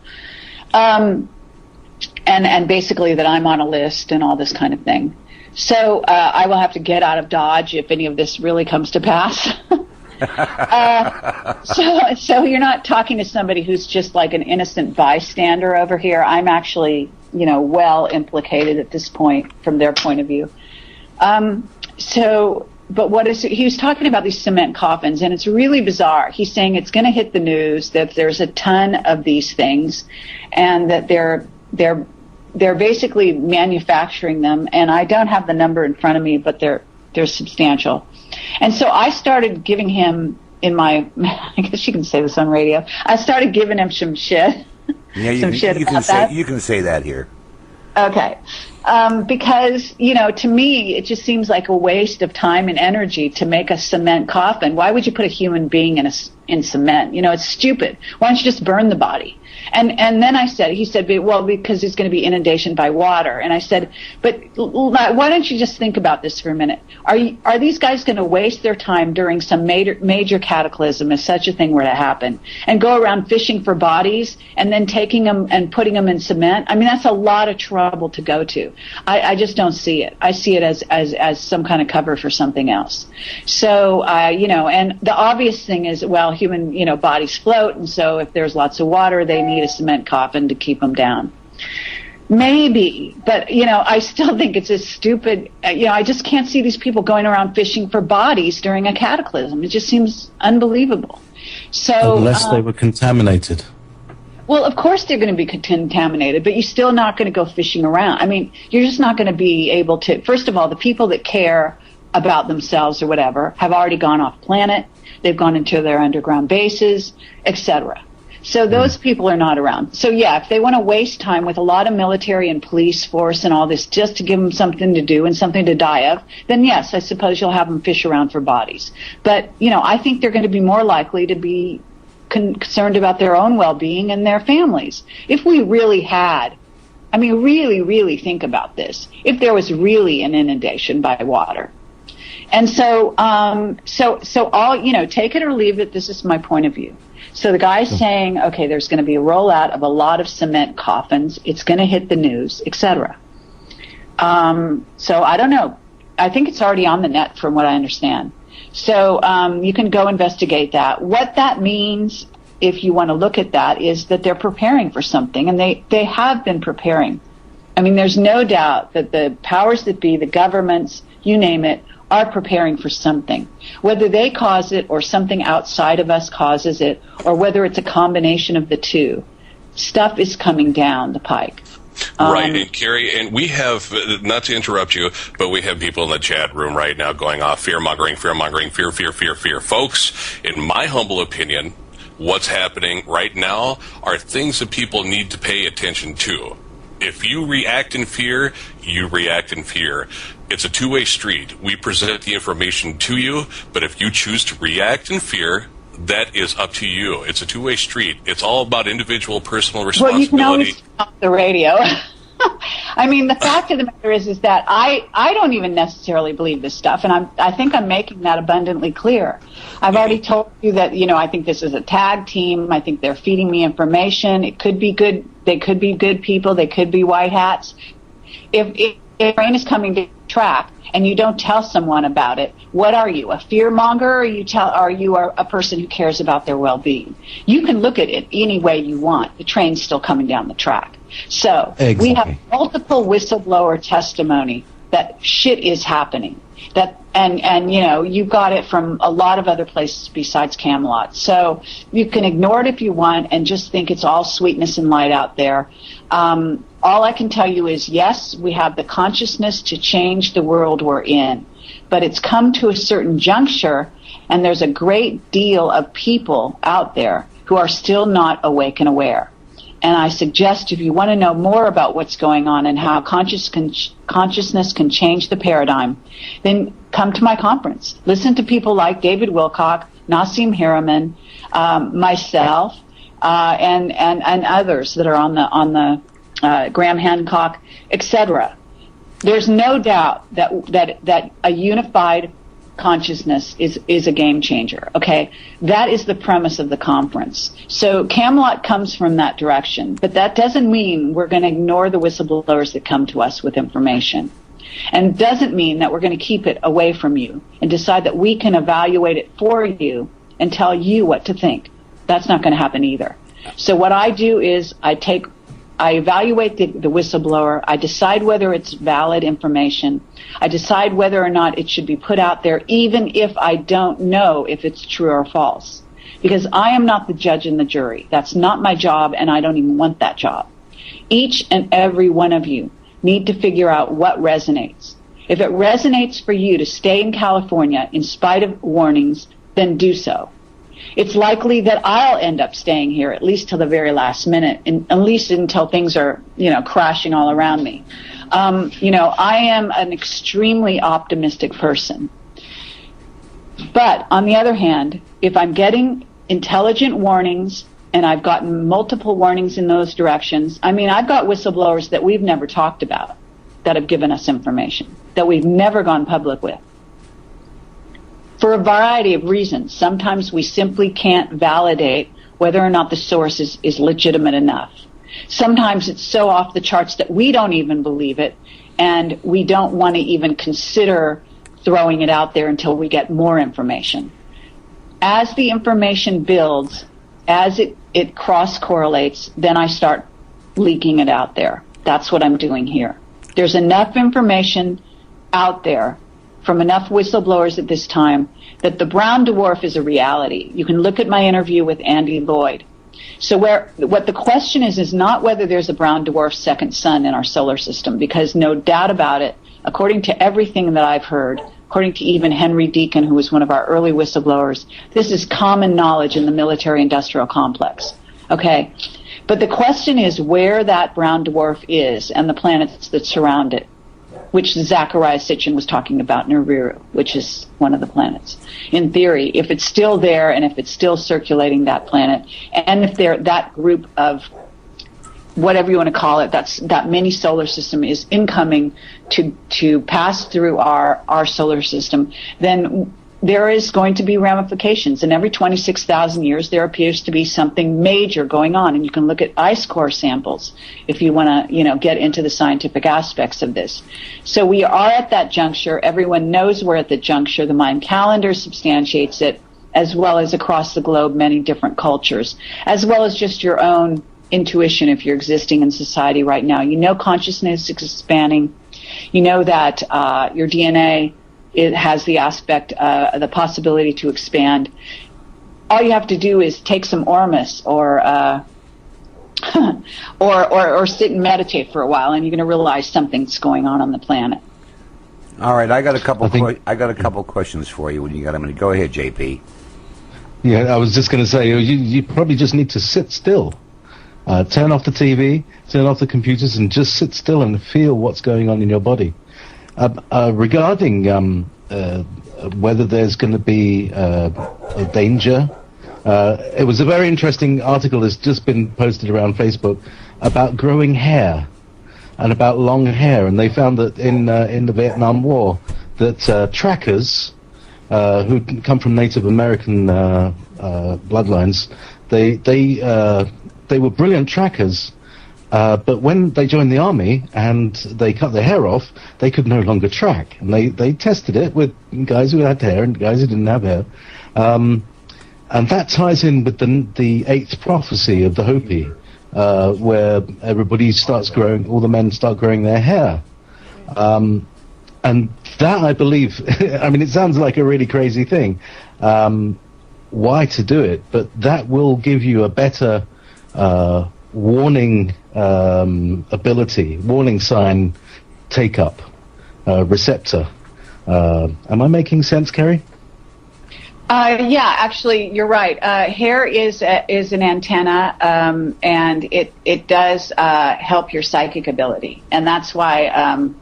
And basically that I'm on a list and all this kind of thing. So I will have to get out of Dodge if any of this really comes to pass. So you're not talking to somebody who's just like an innocent bystander over here. I'm actually, well implicated at this point from their point of view. But he was talking about these cement coffins, and it's really bizarre. He's saying it's going to hit the news that there's a ton of these things, and that they're basically manufacturing them. And I don't have the number in front of me, but they're substantial. And so I started giving him I guess you can say this on radio. I started giving him some shit. Yeah, you can say that here. Okay. Because, to me, it just seems like a waste of time and energy to make a cement coffin. Why would you put a human being in cement? It's stupid. Why don't you just burn the body? And then he said, well, because it's going to be inundation by water. And I said, but why don't you just think about this for a minute? Are these guys going to waste their time during some major cataclysm, if such a thing were to happen, and go around fishing for bodies and then taking them and putting them in cement? I mean, that's a lot of trouble to go to. I just don't see it. I see it as some kind of cover for something else. So, and the obvious thing is, well, human, bodies float, and so if there's lots of water, they need a cement coffin to keep them down. Maybe, but I still think it's a stupid. I just can't see these people going around fishing for bodies during a cataclysm. It just seems unbelievable. So unless they were contaminated. Well, of course they're going to be contaminated, but you're still not going to go fishing around. I mean, you're just not going to be able to. First of all, the people that care about themselves or whatever have already gone off planet. They've gone into their underground bases, etc. So those people are not around. So yeah, if they want to waste time with a lot of military and police force and all this just to give them something to do and something to die of, then yes, I suppose you'll have them fish around for bodies. But, I think they're going to be more likely to be concerned about their own well-being and their families. If we really had, really, really think about this, if there was really an inundation by water. And so all, take it or leave it, this is my point of view. So the guy's saying, okay, there's going to be a rollout of a lot of cement coffins. It's going to hit the news, etc. So I don't know. I think it's already on the net from what I understand. So you can go investigate that. What that means, if you want to look at that, is that they're preparing for something, and they have been preparing. I mean, there's no doubt that the powers that be, the governments, you name it, are preparing for something. Whether they cause it or something outside of us causes it, or whether it's a combination of the two, stuff is coming down the pike. Right, and Kerry, and we have, not to interrupt you, but we have people in the chat room right now going off fear-mongering, fear. Folks, in my humble opinion, what's happening right now are things that people need to pay attention to. If you react in fear, you react in fear. It's a two-way street. We present the information to you, but if you choose to react in fear, that is up to you. It's a two-way street. It's all about individual personal responsibility. Well, you can always stop the radio. I mean, the fact of the matter is that I don't even necessarily believe this stuff, and I think I'm making that abundantly clear. I've already told you that, I think this is a tag team. I think they're feeding me information. It could be good. They could be good people. They could be white hats. If rain is coming to track and you don't tell someone about it, what are you, a fear monger, or are you a person who cares about their well-being? You can look at it any way you want. The train's still coming down the track. So exactly. We have multiple whistleblower testimony that shit is happening. And you know, you got it from a lot of other places besides Camelot. So you can ignore it if you want and just think it's all sweetness and light out there. All I can tell you is, yes, we have the consciousness to change the world we're in, but it's come to a certain juncture, and there's a great deal of people out there who are still not awake and aware. And I suggest, if you want to know more about what's going on and how consciousness can change the paradigm, then come to my conference. Listen to people like David Wilcock, Nassim Haramein, myself, and others that are on the Graham Hancock, etc. There's no doubt that a unified consciousness is a game changer. Okay, that is the premise of the conference. So Camelot comes from that direction, but that doesn't mean we're going to ignore the whistleblowers that come to us with information, and doesn't mean that we're going to keep it away from you and decide that we can evaluate it for you and tell you what to think. That's not going to happen either. So what I do is I evaluate the whistleblower. I decide whether it's valid information. I decide whether or not it should be put out there, even if I don't know if it's true or false. Because I am not the judge and the jury. That's not my job, and I don't even want that job. Each and every one of you need to figure out what resonates. If it resonates for you to stay in California in spite of warnings, then do so. It's likely that I'll end up staying here at least till the very last minute, and at least until things are, crashing all around me. I am an extremely optimistic person. But on the other hand, if I'm getting intelligent warnings, and I've gotten multiple warnings in those directions, I've got whistleblowers that we've never talked about that have given us information that we've never gone public with. For a variety of reasons. Sometimes we simply can't validate whether or not the source is legitimate enough. Sometimes it's so off the charts that we don't even believe it, and we don't want to even consider throwing it out there until we get more information. As the information builds, as it cross-correlates, then I start leaking it out there. That's what I'm doing here. There's enough information out there from enough whistleblowers at this time that the brown dwarf is a reality. You can look at my interview with Andy Lloyd. So what the question is not whether there's a brown dwarf second sun in our solar system, because no doubt about it, according to everything that I've heard, according to even Henry Deacon, who was one of our early whistleblowers, this is common knowledge in the military-industrial complex. Okay? But the question is where that brown dwarf is and the planets that surround it, which Zachariah Sitchin was talking about, Nibiru, which is one of the planets. In theory, if it's still there and if it's still circulating that planet, and if that group of whatever you want to call it, that mini solar system is incoming to pass through our solar system, then there is going to be ramifications. And every 26,000 years, there appears to be something major going on. And you can look at ice core samples if you want to, get into the scientific aspects of this. So we are at that juncture. Everyone knows we're at the juncture. The Mayan calendar substantiates it, as well as across the globe, many different cultures, as well as just your own intuition if you're existing in society right now. You know consciousness is expanding. You know that your DNA, it has the aspect, the possibility to expand. All you have to do is take some Ormus or sit and meditate for a while, and you're going to realize something's going on the planet. All right, I got a couple questions for you when you got them. Go ahead, JP. Yeah, I was just going to say you probably just need to sit still. Turn off the TV, turn off the computers, and just sit still and feel what's going on in your body. Regarding whether there's going to be a danger, it was a very interesting article that's just been posted around Facebook about growing hair and about long hair, and they found that in the Vietnam War that trackers who come from Native American bloodlines, they were brilliant trackers. But when they joined the army and they cut their hair off, they could no longer track. And they tested it with guys who had hair and guys who didn't have hair. And that ties in with the eighth prophecy of the Hopi, where everybody starts growing, all the men start growing their hair. And that, I believe, I mean, it sounds like a really crazy thing, why to do it, but that will give you a better warning ability, warning sign take-up receptor. Am I making sense, Kerry? Yeah, actually, you're right. Hair is an antenna, and it does help your psychic ability, and that's why you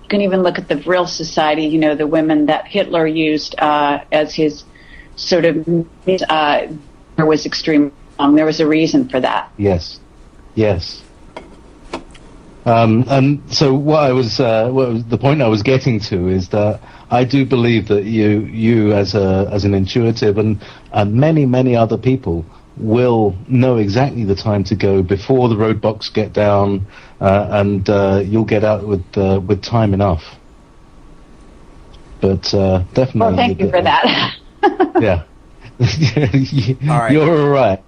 can even look at the Vril Society. You know, the women that Hitler used as his sort of was extremely wrong. There was a reason for that. Yes. And so the point I was getting to is that I do believe that you as an intuitive and many other people will know exactly the time to go before the roadblocks get down, and you'll get out with time enough. But definitely. Well, thank you for that. Yeah. All right. You're all right.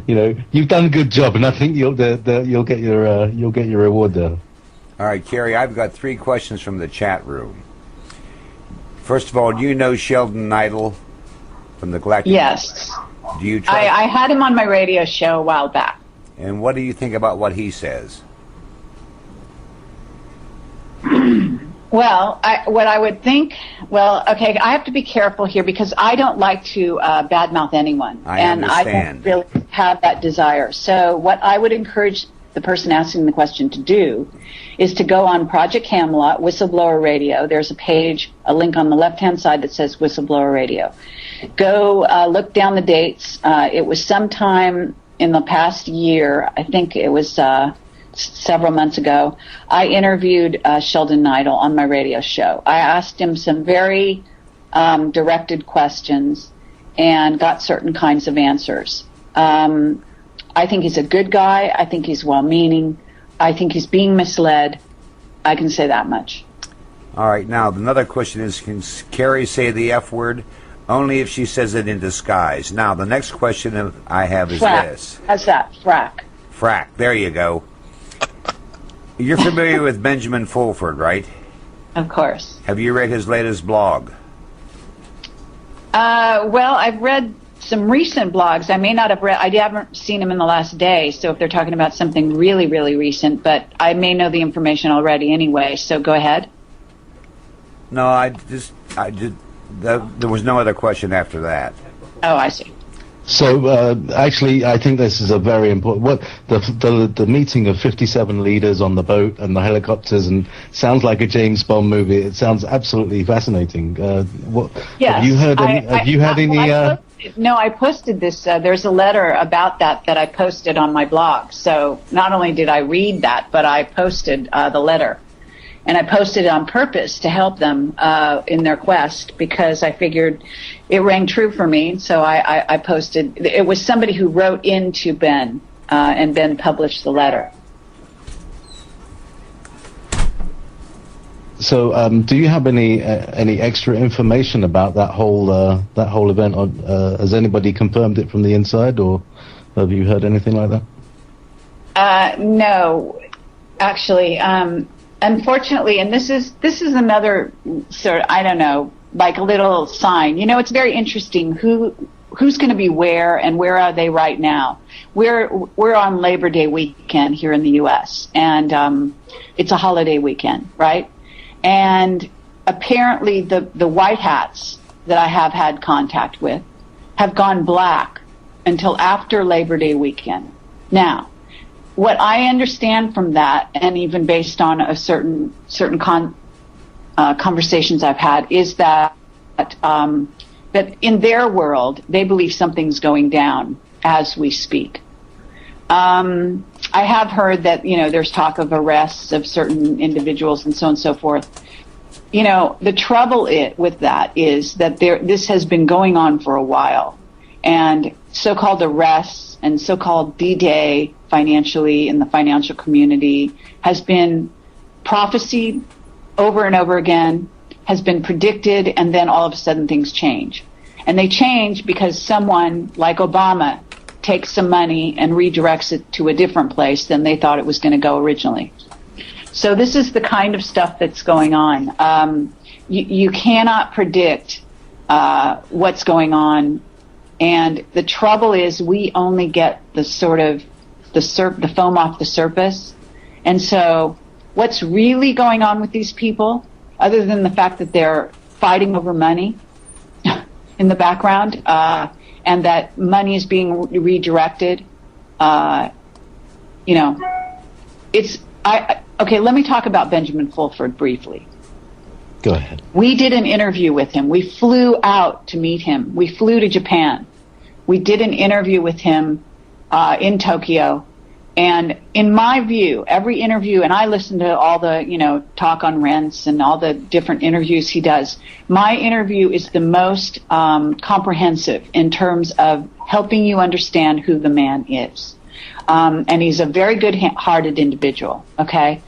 You know, you've done a good job, and I think you'll get your reward there. All right, Kerry, I've got 3 questions from the chat room. First of all, do you know Sheldon Neidl from the Galactic? Yes. Do you trust? I had him on my radio show a while back. And what do you think about what he says? Well, what I would think, okay, I have to be careful here because I don't like to badmouth anyone. I and understand. I don't really have that desire. So what I would encourage the person asking the question to do is to go on Project Camelot, Whistleblower Radio. There's a page, a link on the left-hand side that says Whistleblower Radio. Go look down the dates. It was sometime in the past year. I think it was several months ago. I interviewed Sheldon Neidl on my radio show. I asked him some very directed questions and got certain kinds of answers. I think he's a good guy. I think he's well-meaning. I think he's being misled. I can say that much. All right. Now, another question is, can Kerry say the F word? Only if she says it in disguise. Now, the next question I have is this. How's that? Frack. Frack. There you go. You're familiar with Benjamin Fulford, right? Of course. Have you read his latest blog? Well, I've read some recent blogs. I may not have read, I haven't seen him in the last day, so if they're talking about something really, really recent, but I may know the information already anyway, so go ahead. No, there was no other question after that. Oh, I see. So actually, I think this is a very important. What the meeting of 57 leaders on the boat and the helicopters, and sounds like a James Bond movie. It sounds absolutely fascinating. Yes, have you heard? Any? No, I posted this. There's a letter about that I posted on my blog. So not only did I read that, but I posted the letter. And I posted it on purpose to help them in their quest because I figured it rang true for me. So I posted. It was somebody who wrote into Ben, and Ben published the letter. So, do you have any extra information about that whole event? Or, has anybody confirmed it from the inside, or have you heard anything like that? No, actually. Unfortunately, and this is another sort of, I don't know, like a little sign. You know, it's very interesting who's going to be where and where are they right now. We're on Labor Day weekend here in the U.S. and it's a holiday weekend, right? And apparently the white hats that I have had contact with have gone black until after Labor Day weekend. Now, what I understand from that, and even based on a certain conversations I've had, is that that in their world they believe something's going down as we speak. I have heard that there's talk of arrests of certain individuals and so on and so forth. The trouble with that is that this has been going on for a while, and so-called arrests and so-called D-Day financially in the financial community has been prophesied over and over again, has been predicted, and then all of a sudden things change. And they change because someone like Obama takes some money and redirects it to a different place than they thought it was going to go originally. So this is the kind of stuff that's going on. You cannot predict what's going on, and the trouble is we only get the sort of the foam off the surface. And so what's really going on with these people, other than the fact that they're fighting over money in the background, and that money is being redirected, okay, let me talk about Benjamin Fulford briefly. Go ahead. We did an interview with him. We flew out to meet him. We flew to Japan. We did an interview with him in Tokyo. And in my view, every interview, and I listen to all the, talk on rents and all the different interviews he does. My interview is the most comprehensive in terms of helping you understand who the man is. And he's a very good-hearted individual, okay?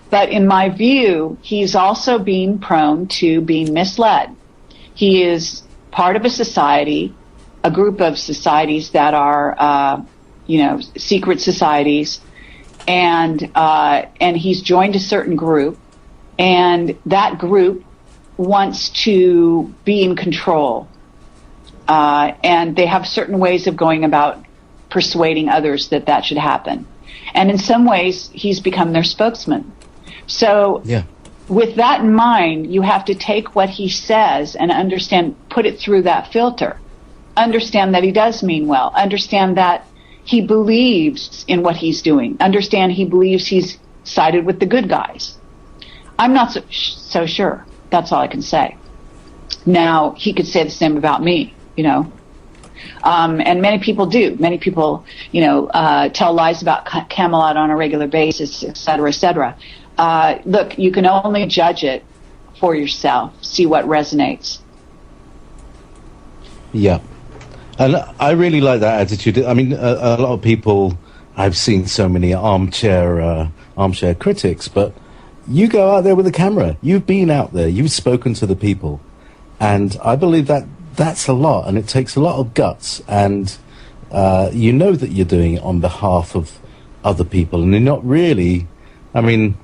But in my view, he's also being prone to being misled. He is part of a society, a group of societies that are, secret societies, and he's joined a certain group, and that group wants to be in control, and they have certain ways of going about persuading others that should happen. And in some ways, he's become their spokesman. So with that in mind, you have to take what he says and understand, put it through that filter. Understand that he does mean well. Understand that he believes in what he's doing. Understand he believes he's sided with the good guys. I'm not so sure. That's all I can say. Now, he could say the same about me, and many people do. Many people, tell lies about Camelot on a regular basis, et cetera, et cetera. Look, you can only judge it for yourself, see what resonates. Yeah. And I really like that attitude. I mean, a lot of people, I've seen so many armchair critics, but you go out there with a camera. You've been out there. You've spoken to the people. And I believe that that's a lot, and it takes a lot of guts. And you know that you're doing it on behalf of other people, and you're not really, I mean,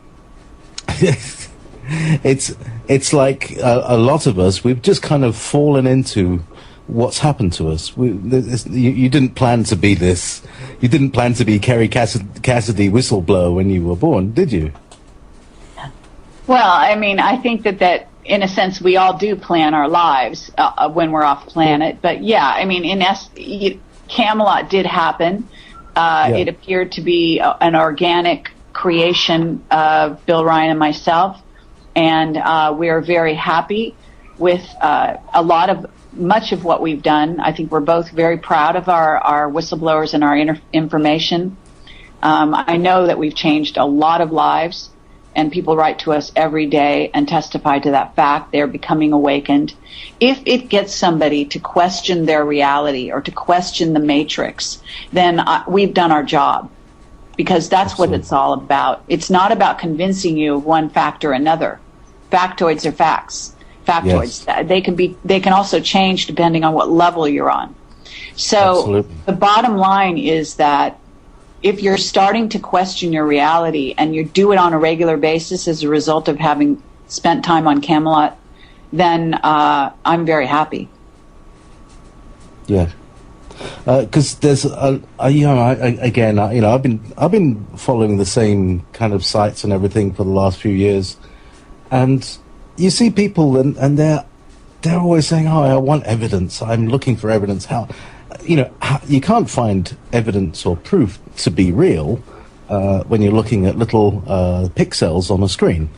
it's like a lot of us, we've just kind of fallen into what's happened to us. You didn't plan to be this. You didn't plan to be Kerry Cassidy whistleblower when you were born, did you? Well, I mean, I think that in a sense we all do plan our lives when we're off planet. But yeah, I mean, Camelot did happen. It appeared to be an organic creation of Bill Ryan and myself, and we are very happy with much of what we've done. I think we're both very proud of our whistleblowers and our information. I know that we've changed a lot of lives, and people write to us every day and testify to that fact. They're becoming awakened. If it gets somebody to question their reality or to question the matrix, then we've done our job, because that's what it's all about. It's not about convincing you of one fact or another. Factoids are facts. Factoids. Yes. They can also change depending on what level you're on. So the bottom line is that if you're starting to question your reality and you do it on a regular basis as a result of having spent time on Camelot, then I'm very happy. Yeah, because there's I've been following the same kind of sites and everything for the last few years, and you see people and they're always saying, "Oh, I want evidence. I'm looking for evidence." How you can't find evidence or proof to be real when you're looking at little pixels on a screen.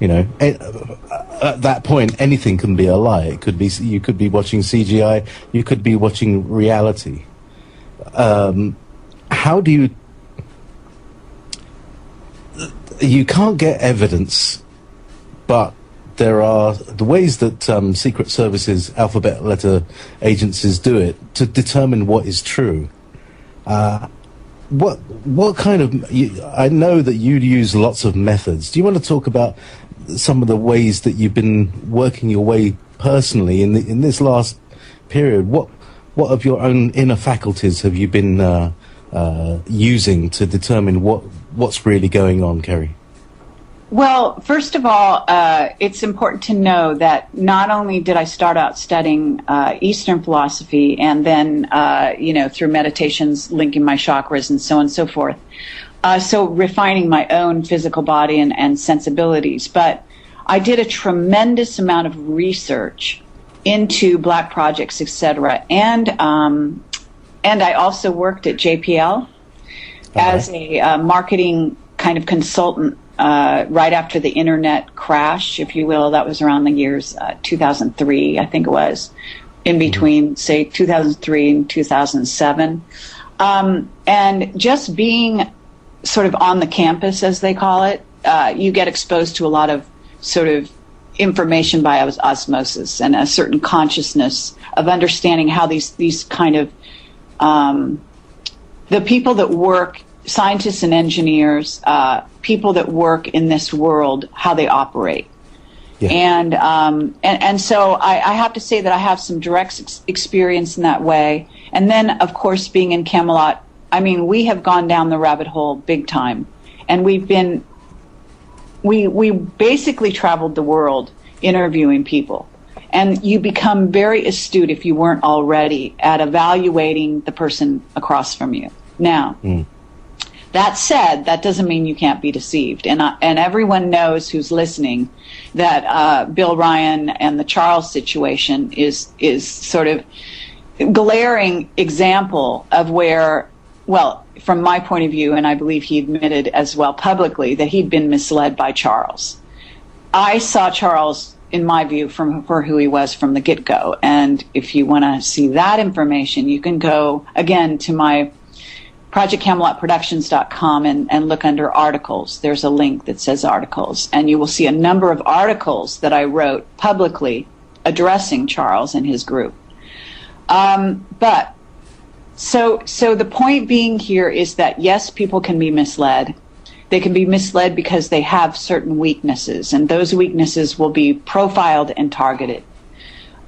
At that point, anything can be a lie. It could be you could be watching CGI. You could be watching reality. How do you can't get evidence, but there are the ways that secret services, alphabet letter agencies do it to determine what is true. What kind of? I know that you use lots of methods. Do you want to talk about some of the ways that you've been working your way personally in this last period? What of your own inner faculties have you been using to determine what's really going on, Kerry? Well, first of all, it's important to know that not only did I start out studying Eastern philosophy and then, through meditations linking my chakras and so on and so forth, so refining my own physical body and sensibilities, but I did a tremendous amount of research into Black projects, etc., and I also worked at JPL as a marketing kind of consultant right after the internet crash, if you will. That was around the years 2003, I think it was, in between, say, 2003 and 2007. And just being sort of on the campus, as they call it, you get exposed to a lot of sort of information by osmosis and a certain consciousness of understanding how these kind of the people that work, scientists and engineers, people that work in this world, how they operate. Yeah. And so I have to say that I have some direct experience in that way. And then, of course, being in Camelot, I mean, we have gone down the rabbit hole big time. And we basically traveled the world interviewing people. And you become very astute, if you weren't already, at evaluating the person across from you. Now, that said, that doesn't mean you can't be deceived. And everyone knows who's listening that Bill Ryan and the Charles situation is sort of glaring example of where, well, from my point of view, and I believe he admitted as well publicly, that he'd been misled by Charles. I saw Charles, in my view, for who he was from the get-go. And if you want to see that information, you can go, again, to my ProjectCamelotProductions.com and look under articles. There's a link that says articles. And you will see a number of articles that I wrote publicly addressing Charles and his group. So the point being here is that, yes, people can be misled. They can be misled because they have certain weaknesses, and those weaknesses will be profiled and targeted.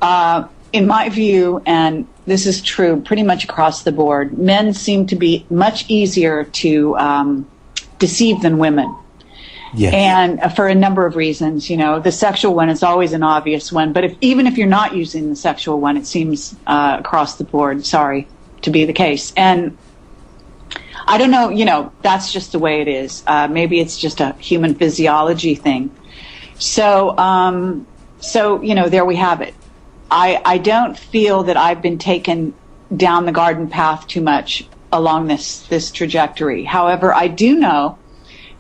In my view, and this is true pretty much across the board, men seem to be much easier to deceive than women. Yes. And for a number of reasons. You know, the sexual one is always an obvious one, but even if you're not using the sexual one, it seems across the board, to be the case. And I don't know, that's just the way it is. Maybe it's just a human physiology thing. So there we have it. I don't feel that I've been taken down the garden path too much along this trajectory. However, I do know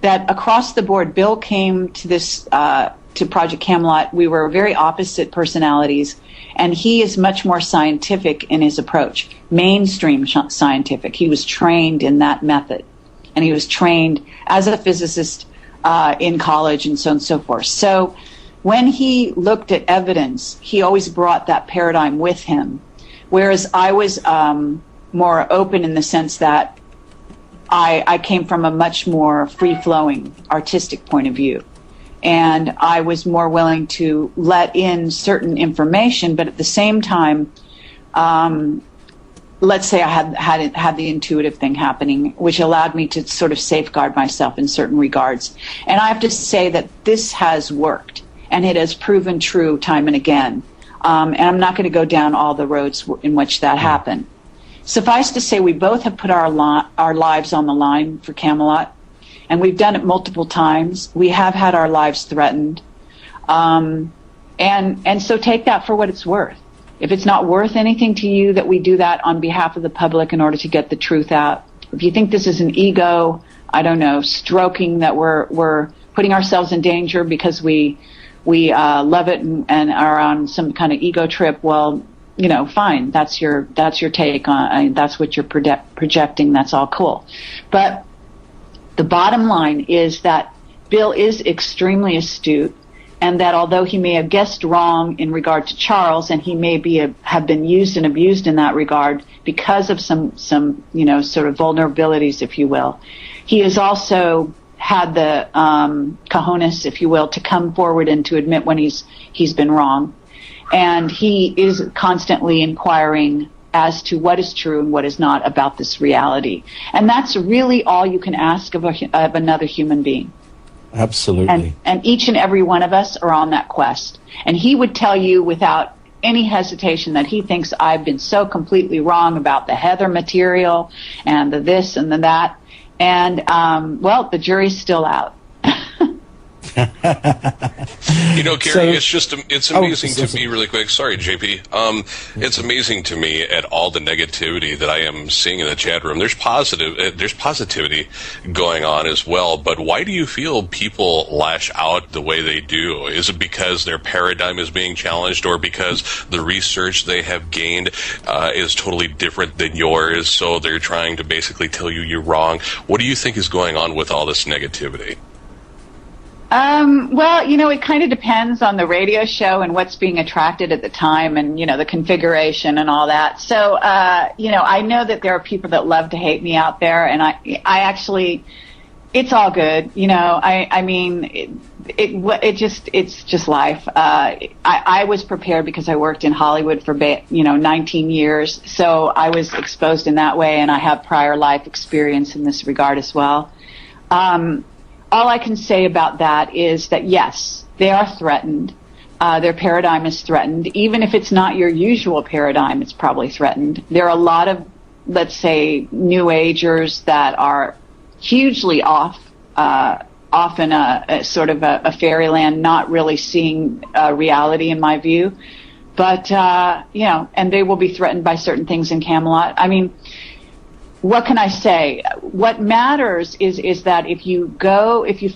that across the board, Bill came to this to Project Camelot. We were very opposite personalities, and he is much more scientific in his approach, mainstream scientific. He was trained in that method, and he was trained as a physicist in college and so on and so forth. So when he looked at evidence, he always brought that paradigm with him, whereas I was more open in the sense that I came from a much more free-flowing artistic point of view. And I was more willing to let in certain information, but at the same time, let's say I had the intuitive thing happening, which allowed me to sort of safeguard myself in certain regards. And I have to say that this has worked, and it has proven true time and again. And I'm not going to go down all the roads in which that happened. Suffice to say, we both have put our lives on the line for Camelot, and we've done it multiple times. We have had our lives threatened. And so take that for what it's worth. If it's not worth anything to you that we do that on behalf of the public in order to get the truth out, if you think this is an ego, I don't know, stroking that we're putting ourselves in danger because we love it and are on some kind of ego trip, well, fine. That's your take on. That's what you're projecting. That's all cool. But the bottom line is that Bill is extremely astute, and that although he may have guessed wrong in regard to Charles, and he may have been used and abused in that regard because of some sort of vulnerabilities, if you will, he has also had the cojones, if you will, to come forward and to admit when he's been wrong. And he is constantly inquiring as to what is true and what is not about this reality. And that's really all you can ask of another human being. Absolutely. And each and every one of us are on that quest. And he would tell you without any hesitation that he thinks I've been so completely wrong about the Heather material and the this and the that. And, well, the jury's still out. Kerry, it's amazing to me, really quick. Sorry, JP. It's amazing to me at all the negativity that I am seeing in the chat room. There's positivity going on as well. But why do you feel people lash out the way they do? Is it because their paradigm is being challenged, or because the research they have gained is totally different than yours? So they're trying to basically tell you you're wrong. What do you think is going on with all this negativity? Well, it kind of depends on the radio show and what's being attracted at the time and, the configuration and all that. So, I know that there are people that love to hate me out there, and I actually, it's all good. It's just life. I was prepared because I worked in Hollywood for, 19 years. So I was exposed in that way, and I have prior life experience in this regard as well. All I can say about that is that, yes, they are threatened. Their paradigm is threatened. Even if it's not your usual paradigm, it's probably threatened. There are a lot of, let's say, New Agers that are hugely off in a sort of a fairyland, not really seeing reality, in my view. But, and they will be threatened by certain things in Camelot. I mean, what can I say? What matters is that if you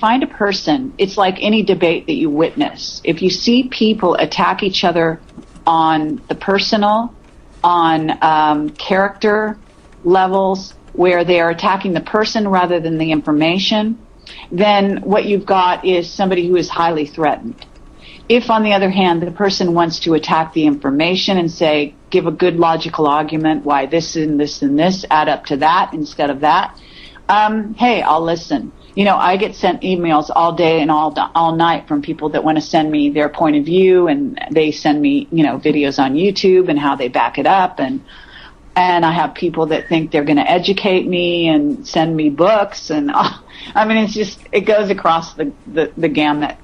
find a person, it's like any debate that you witness. If you see people attack each other on the personal, on character levels, where they are attacking the person rather than the information, then what you've got is somebody who is highly threatened. If, on the other hand, the person wants to attack the information and say, give a good logical argument why this and this and this add up to that instead of that, hey, I'll listen. I get sent emails all day and all night from people that want to send me their point of view, and they send me, videos on YouTube and how they back it up, and I have people that think they're going to educate me and send me books, and it goes across the gamut.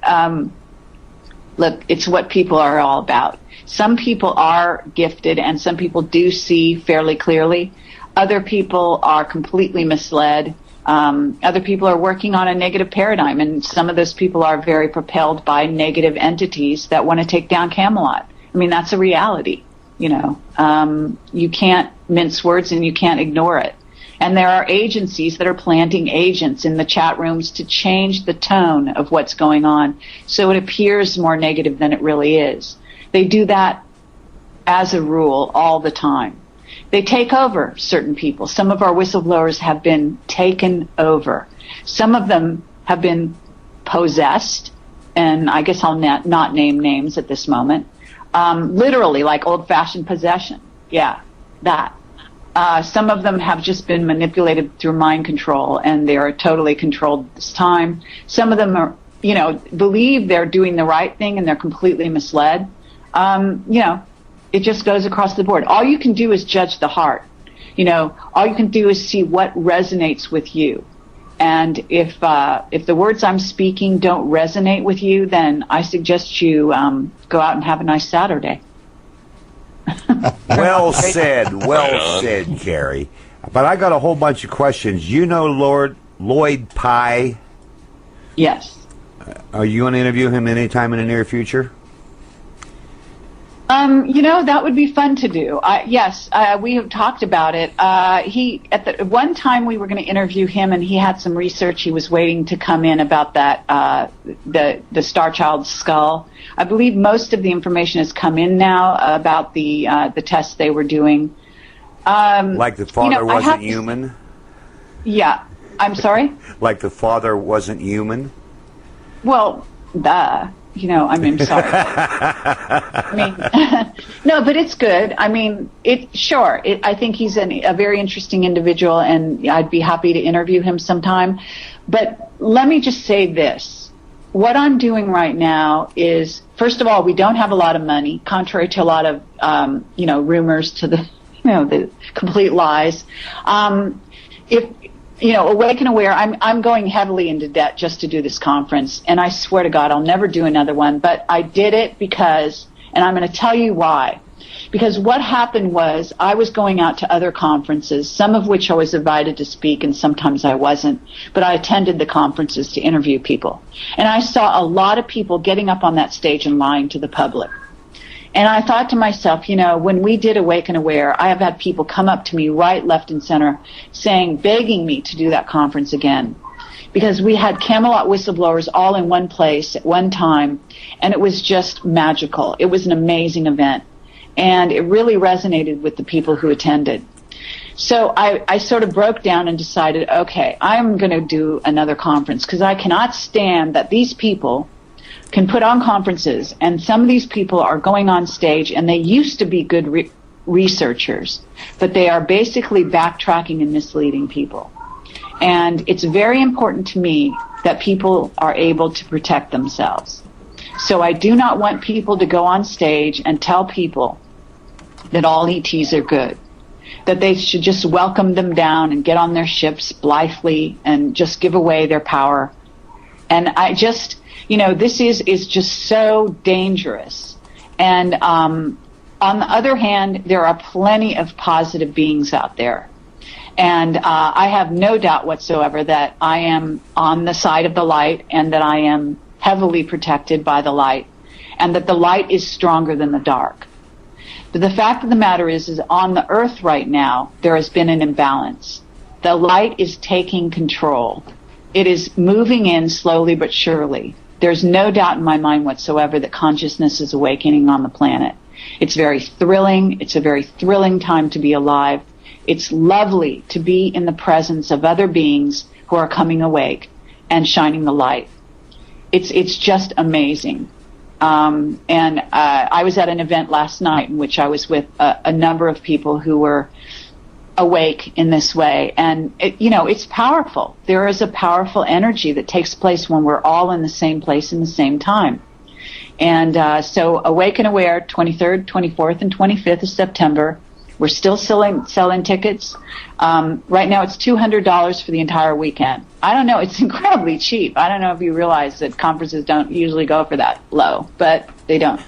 Look, it's what people are all about. Some people are gifted, and some people do see fairly clearly. Other people are completely misled. Other people are working on a negative paradigm, and some of those people are very propelled by negative entities that want to take down Camelot. I mean, that's a reality. You can't mince words, and you can't ignore it. And there are agencies that are planting agents in the chat rooms to change the tone of what's going on so it appears more negative than it really is. They do that as a rule all the time. They take over certain people. Some of our whistleblowers have been taken over. Some of them have been possessed, and I guess I'll not name names at this moment. Literally, like old-fashioned possession. Yeah, that. Some of them have just been manipulated through mind control, and they are totally controlled this time. Some of them are, believe they're doing the right thing, and they're completely misled. It just goes across the board. All you can do is judge the heart. All you can do is see what resonates with you. And if the words I'm speaking don't resonate with you, then I suggest you go out and have a nice Saturday. Well said, Kerry. But I got a whole bunch of questions. Lloyd Pye? Yes. Are you going to interview him anytime in the near future? That would be fun to do. Yes, we have talked about it. At one time we were going to interview him, and he had some research he was waiting to come in about that, the Star Child's skull. I believe most of the information has come in now about the tests they were doing. Like the father wasn't human? Yeah. I'm sorry? Like the father wasn't human? Well, duh. I'm sorry. No, but it's good. I think he's a very interesting individual, and I'd be happy to interview him sometime. But let me just say this. What I'm doing right now is, first of all, we don't have a lot of money, contrary to a lot of, rumors to the complete lies. Awake and Aware, I'm going heavily into debt just to do this conference, and I swear to God I'll never do another one, but I did it because, and I'm going to tell you why. Because what happened was I was going out to other conferences, some of which I was invited to speak and sometimes I wasn't, but I attended the conferences to interview people. And I saw a lot of people getting up on that stage and lying to the public. And I thought to myself, when we did Awake and Aware, I have had people come up to me right, left, and center begging me to do that conference again. Because we had Camelot whistleblowers all in one place at one time, and it was just magical. It was an amazing event. And it really resonated with the people who attended. So I sort of broke down and decided, okay, I'm going to do another conference because I cannot stand that these people can put on conferences, and some of these people are going on stage, and they used to be good researchers, but they are basically backtracking and misleading people. And it's very important to me that people are able to protect themselves. So I do not want people to go on stage and tell people that all ETs are good, that they should just welcome them down and get on their ships blithely and just give away their power. And I just, this is just so dangerous. And on the other hand, there are plenty of positive beings out there. And I have no doubt whatsoever that I am on the side of the light and that I am heavily protected by the light and that the light is stronger than the dark. But the fact of the matter is on the earth right now, there has been an imbalance. The light is taking control. It is moving in slowly but surely. There's no doubt in my mind whatsoever that consciousness is awakening on the planet. It's very thrilling. It's a very thrilling time to be alive. It's lovely to be in the presence of other beings who are coming awake and shining the light. It's just amazing. And I was at an event last night in which I was with a number of people who were awake in this way. And, it's powerful. There is a powerful energy that takes place when we're all in the same place in the same time. And so Awake and Aware, 23rd, 24th, and 25th of September. We're still selling tickets. Right now it's $200 for the entire weekend. I don't know. It's incredibly cheap. I don't know if you realize that conferences don't usually go for that low, but they don't.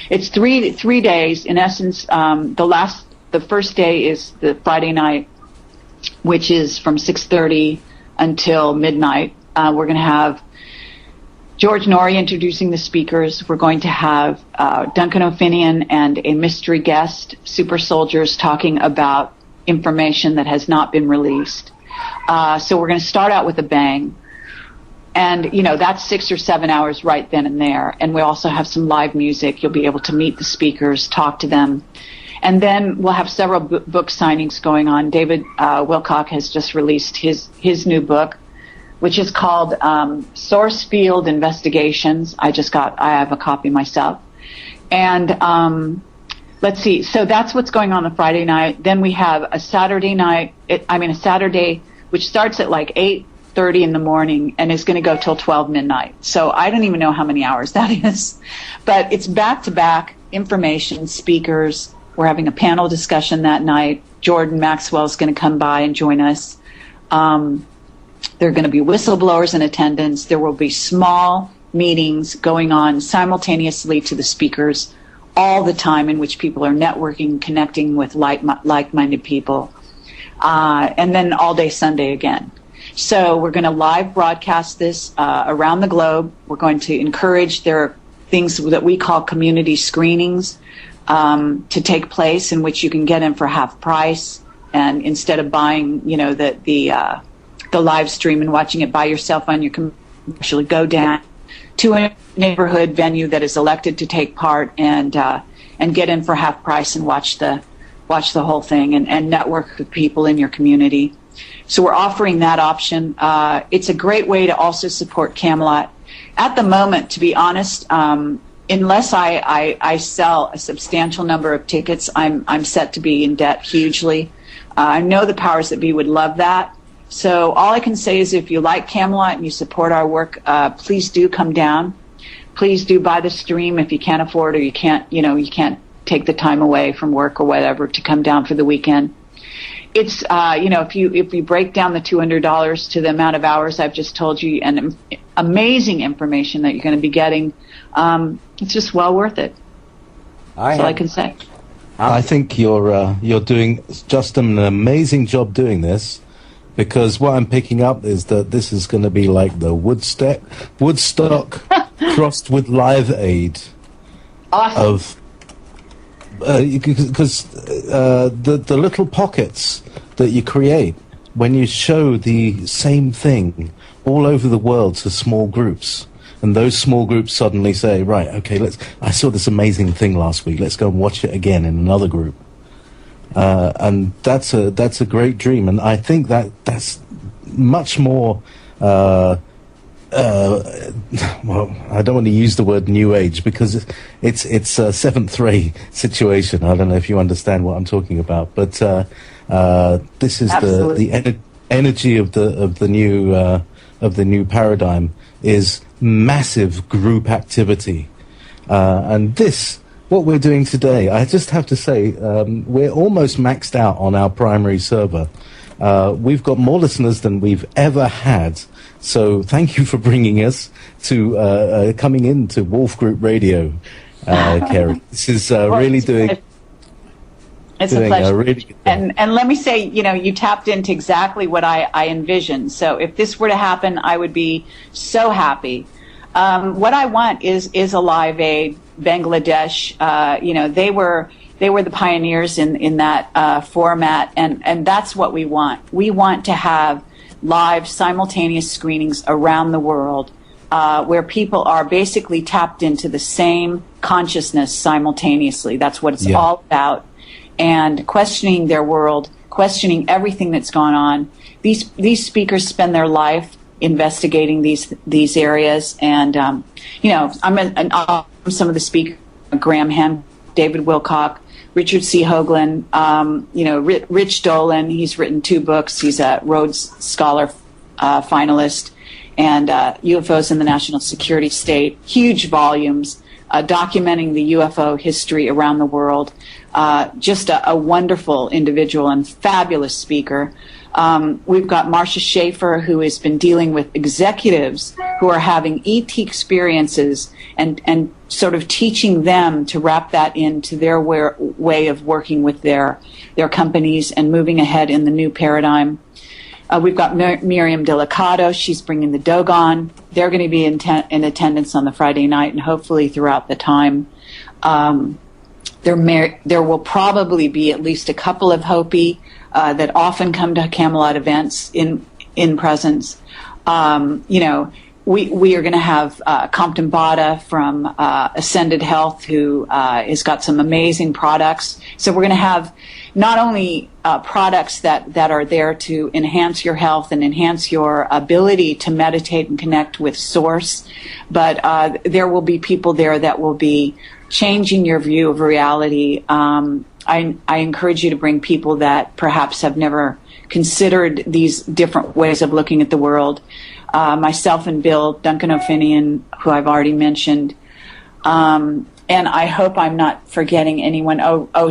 It's three days. In essence, the first day is the Friday night, which is from 6:30 until midnight. We're going to have George Norrie introducing the speakers. We're going to have Duncan O'Finian and a mystery guest, super soldiers, talking about information that has not been released. So we're going to start out with a bang. And, that's 6 or 7 hours right then and there. And we also have some live music. You'll be able to meet the speakers, talk to them. And then we'll have several book signings going on. David Wilcock has just released his new book, which is called Source Field Investigations. I have a copy myself. And let's see. So that's what's going on Friday night. Then we have a Saturday night, a Saturday, which starts at like 8:30 in the morning and is going to go till 12 midnight. So I don't even know how many hours that is. But it's back-to-back information, speakers. We're having a panel discussion that night. Jordan Maxwell is going to come by and join us. There are going to be whistleblowers in attendance. There will be small meetings going on simultaneously to the speakers all the time in which people are networking, connecting with like-minded people. And then all day Sunday again. So we're going to live broadcast this around the globe. We're going to encourage, there are things that we call community screenings to take place in which you can get in for half price. And instead of buying, the live stream and watching it by yourself on your computer, actually go down to a neighborhood venue that is elected to take part and get in for half price and watch the whole thing and network with people in your community. So we're offering that option. It's a great way to also support Camelot. At the moment, to be honest, unless I sell a substantial number of tickets, I'm set to be in debt hugely. I know the powers that be would love that. So all I can say is if you like Camelot and you support our work, please do come down. Please do buy the stream if you can't afford or you can't take the time away from work or whatever to come down for the weekend. it's if you break down the $200 to the amount of hours I've just told you, and amazing information that you're going to be getting, it's just well worth it. That's all I can say. I think you're doing just an amazing job doing this, because what I'm picking up is that this is going to be like the Woodstock crossed with Live Aid. Awesome. Because the little pockets that you create when you show the same thing all over the world to small groups, and those small groups suddenly say, right, okay, I saw this amazing thing last week, let's go and watch it again in another group. And that's a great dream, and I think that's much more. Well, I don't want to use the word new age, because it's a seventh ray situation. I don't know if you understand what I'm talking about, but this is the energy of the new paradigm is massive group activity, and what we're doing today, I just have to say, we're almost maxed out on our primary server. We've got more listeners than we've ever had. So thank you for bringing us to coming into Wolf Group Radio, Kerry. This is really doing. It's a pleasure. Really good thing. And let me say, you tapped into exactly what I envisioned. So if this were to happen, I would be so happy. What I want is a Live Aid. Bangladesh, they were the pioneers in that format, and that's what we want. We want to have live simultaneous screenings around the world, where people are basically tapped into the same consciousness simultaneously. That's what it's all about, and questioning their world, questioning everything that's gone on. These speakers spend their life investigating these areas, and I'm some of the speakers: Graham Hem, David Wilcock, Richard C. Hoagland, Rich Dolan. He's written 2 books. He's a Rhodes Scholar finalist, and UFOs in the National Security State. Huge volumes documenting the UFO history around the world. Just a wonderful individual and fabulous speaker. We've got Marcia Schaefer, who has been dealing with executives who are having ET experiences and sort of teaching them to wrap that into their way of working with their companies and moving ahead in the new paradigm. We've got Miriam Delicato. She's bringing the Dogon. They're going to be in attendance on the Friday night and hopefully throughout the time. There will probably be at least a couple of Hopi that often come to Camelot events in presence. We are going to have Compton Bada from Ascended Health, who has got some amazing products. So we're going to have not only products that are there to enhance your health and enhance your ability to meditate and connect with Source, but there will be people there that will be changing your view of reality. I encourage you to bring people that perhaps have never considered these different ways of looking at the world. Myself and Bill Duncan O'Finian, who I've already mentioned. And I hope I'm not forgetting anyone.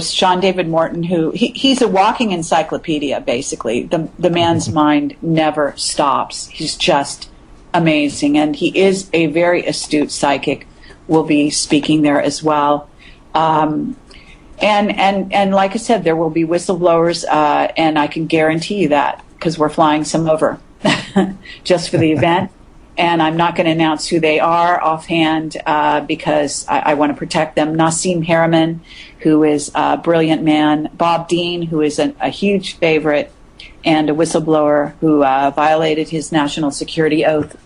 Sean David Morton, who he's a walking encyclopedia, basically. The man's mind never stops. He's just amazing. And he is a very astute psychic. Will be speaking there as well. And like I said, there will be whistleblowers, and I can guarantee you that because we're flying some over just for the event. And I'm not going to announce who they are offhand because I want to protect them. Nassim Harriman, who is a brilliant man. Bob Dean, who is a huge favorite and a whistleblower who violated his national security oath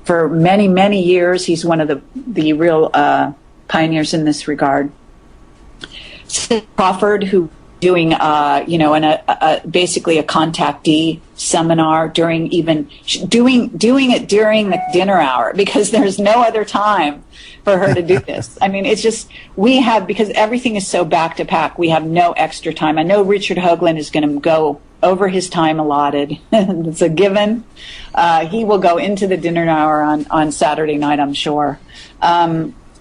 for many, many years. He's one of the real pioneers in this regard. Sid Crawford, who doing basically a contactee seminar doing it during the dinner hour because there's no other time for her to do this. I mean, it's just because everything is so back to back, we have no extra time. I know Richard Hoagland is going to go over his time allotted. It's a given. He will go into the dinner hour on Saturday night, I'm sure.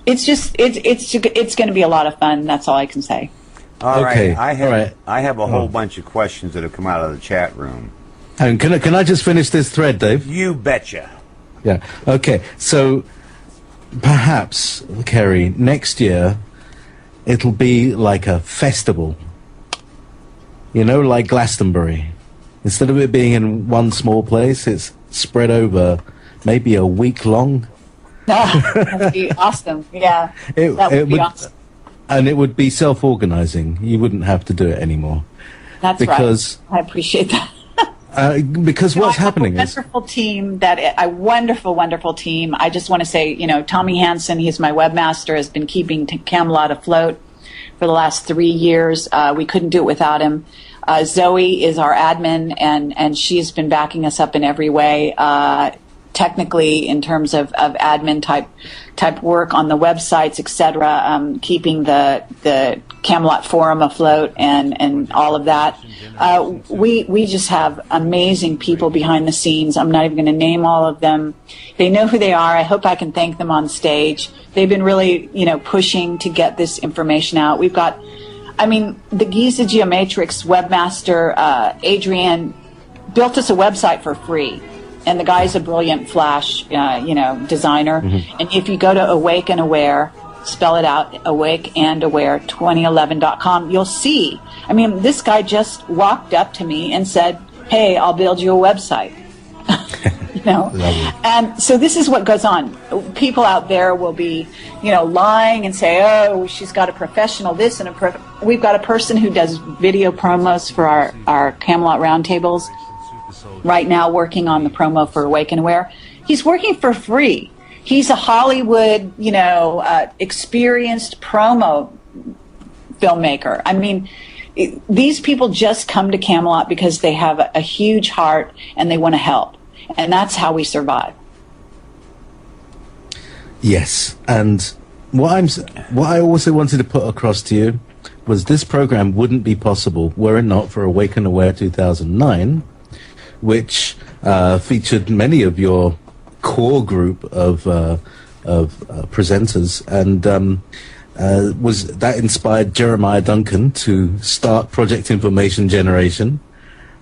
It's going to be a lot of fun. That's all I can say. All Okay, right. all right. I have a whole bunch of questions that have come out of the chat room. And can I just finish this thread, Dave? You betcha. Yeah. Okay. So perhaps, Kerry, next year it'll be like a festival. You know, like Glastonbury. Instead of it being in one small place, it's spread over maybe a week long. That would be awesome. Yeah. That would be awesome. And it would be self-organizing. You wouldn't have to do it anymore. That's right. I appreciate that. Because what's happening is wonderful team, a wonderful, wonderful team. I just want to say, Tommy Hansen, he's my webmaster, has been keeping Camelot afloat for the last 3 years. We couldn't do it without him. Zoe is our admin, and she's been backing us up in every way, technically in terms of admin type work on the websites, etc. Keeping the Camelot forum afloat and all of that. We just have amazing people behind the scenes. I'm not even going to name all of them. They know who they are. I hope I can thank them on stage. They've been really, pushing to get this information out. We've got, the Giza Geomatrix webmaster, Adrian, built us a website for free. And the guy's a brilliant Flash, designer. Mm-hmm. And if you go to Awake and Aware, spell it out, awakeandaware2011.com, you'll see. This guy just walked up to me and said, "Hey, I'll build you a website." And so this is what goes on. People out there will be, lying and say, "Oh, she's got a professional this and we've got a person who does video promos for our Camelot roundtables right now, working on the promo for Awake and Aware." He's working for free. He's a Hollywood, experienced promo filmmaker. These people just come to Camelot because they have a huge heart and they want to help. And that's how we survive. Yes. And what I also wanted to put across to you was this program wouldn't be possible were it not for Awake and Aware 2009, which featured many of your core group of presenters, and that inspired Jeremiah Duncan to start Project Information Generation.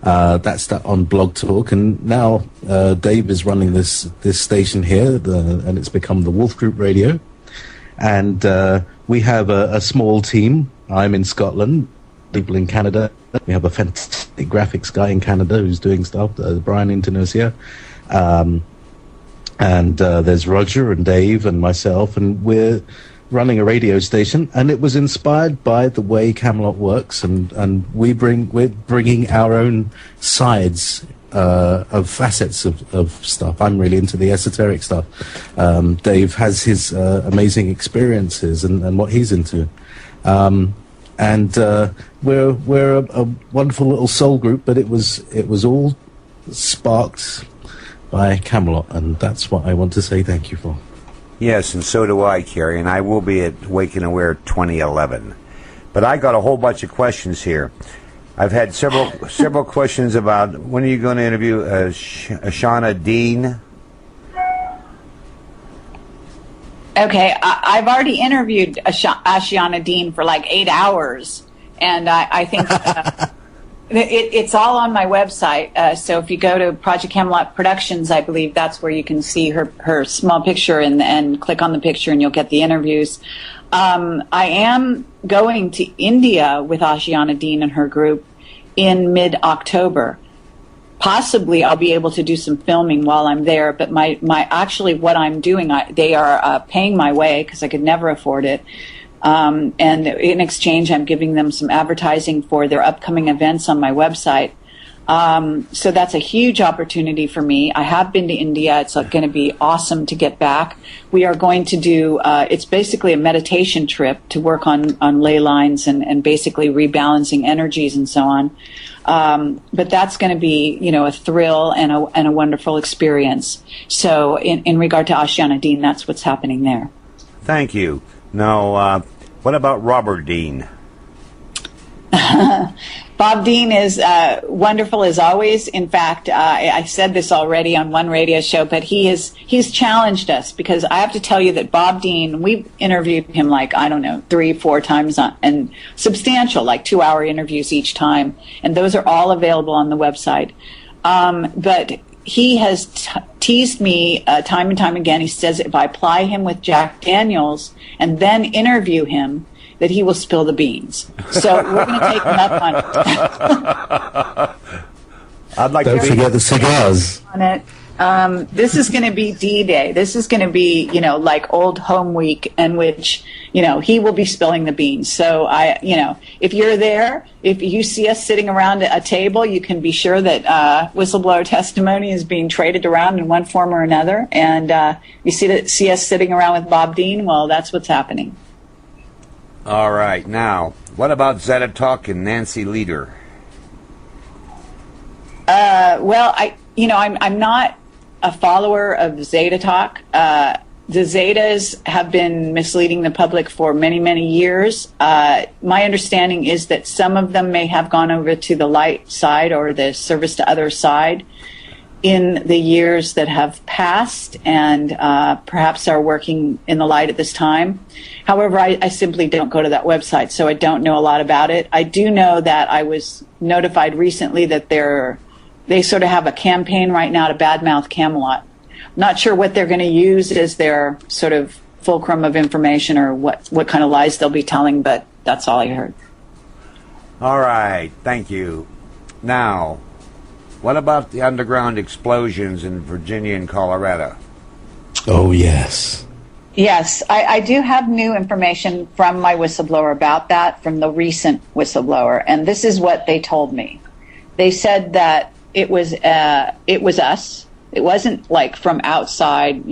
That's that on Blog Talk, and now Dave is running this station here, and it's become the Wolf Group Radio. And we have a small team. I'm in Scotland, people in Canada. We have a fantastic graphics guy in Canada who's doing stuff, Brian in Tunisia. And there's Roger and Dave and myself, and we're running a radio station, and it was inspired by the way Camelot works, and we're bringing our own sides of facets of stuff. I'm really into the esoteric stuff. Dave has his amazing experiences and what he's into. And we're a wonderful little soul group, but it was all sparked by Camelot, and that's what I want to say thank you for. Yes, and so do I, Kerry, and I will be at Wake and Aware 2011. But I got a whole bunch of questions here. I've had several questions about when are you going to interview Ashana Dean? Okay, I've already interviewed Ashiana Dean for like 8 hours, and I think it's all on my website. So if you go to Project Camelot Productions, I believe that's where you can see her small picture and click on the picture and you'll get the interviews. I am going to India with Ashiana Dean and her group in mid-October. Possibly I'll be able to do some filming while I'm there, but my actually what I'm doing, they are paying my way because I could never afford it. And in exchange, I'm giving them some advertising for their upcoming events on my website. So that's a huge opportunity for me. I have been to India. It's going to be awesome to get back. We are going to do, it's basically a meditation trip to work on ley lines and basically rebalancing energies and so on. But that's going to be, a thrill and a wonderful experience. So in regard to Ashiana Dean, that's what's happening there. Thank you. Now, what about Robert Dean? Bob Dean is wonderful as always. In fact, I said this already on one radio show, but he's challenged us, because I have to tell you that Bob Dean, we've interviewed him 3-4 times and substantial, 2-hour interviews each time, and those are all available on the website. But he has teased me time and time again. He says if I apply him with Jack Daniels and then interview him, that he will spill the beans. So we're going to take him up on it. Don't forget the cigars. On it. This is going to be D-Day. This is going to be, like Old Home Week, in which, he will be spilling the beans. So if you're there, if you see us sitting around a table, you can be sure that whistleblower testimony is being traded around in one form or another. And you see us sitting around with Bob Dean, well, that's what's happening. All right. Now, what about Zeta Talk and Nancy Leader? Well, I'm not a follower of Zeta Talk. The Zetas have been misleading the public for many, many years. My understanding is that some of them may have gone over to the light side or the service to other side in the years that have passed, and perhaps are working in the light at this time. However, I simply don't go to that website, so I don't know a lot about it. I do know that I was notified recently that they sort of have a campaign right now to badmouth Camelot. Not sure what they're going to use as their sort of fulcrum of information, or what kind of lies they'll be telling, but that's all I heard. All right, thank you. Now, what about the underground explosions in Virginia and Colorado? Oh, yes. Yes, I do have new information from my whistleblower about that, from the recent whistleblower, and this is what they told me. They said that it was us. It wasn't like from outside,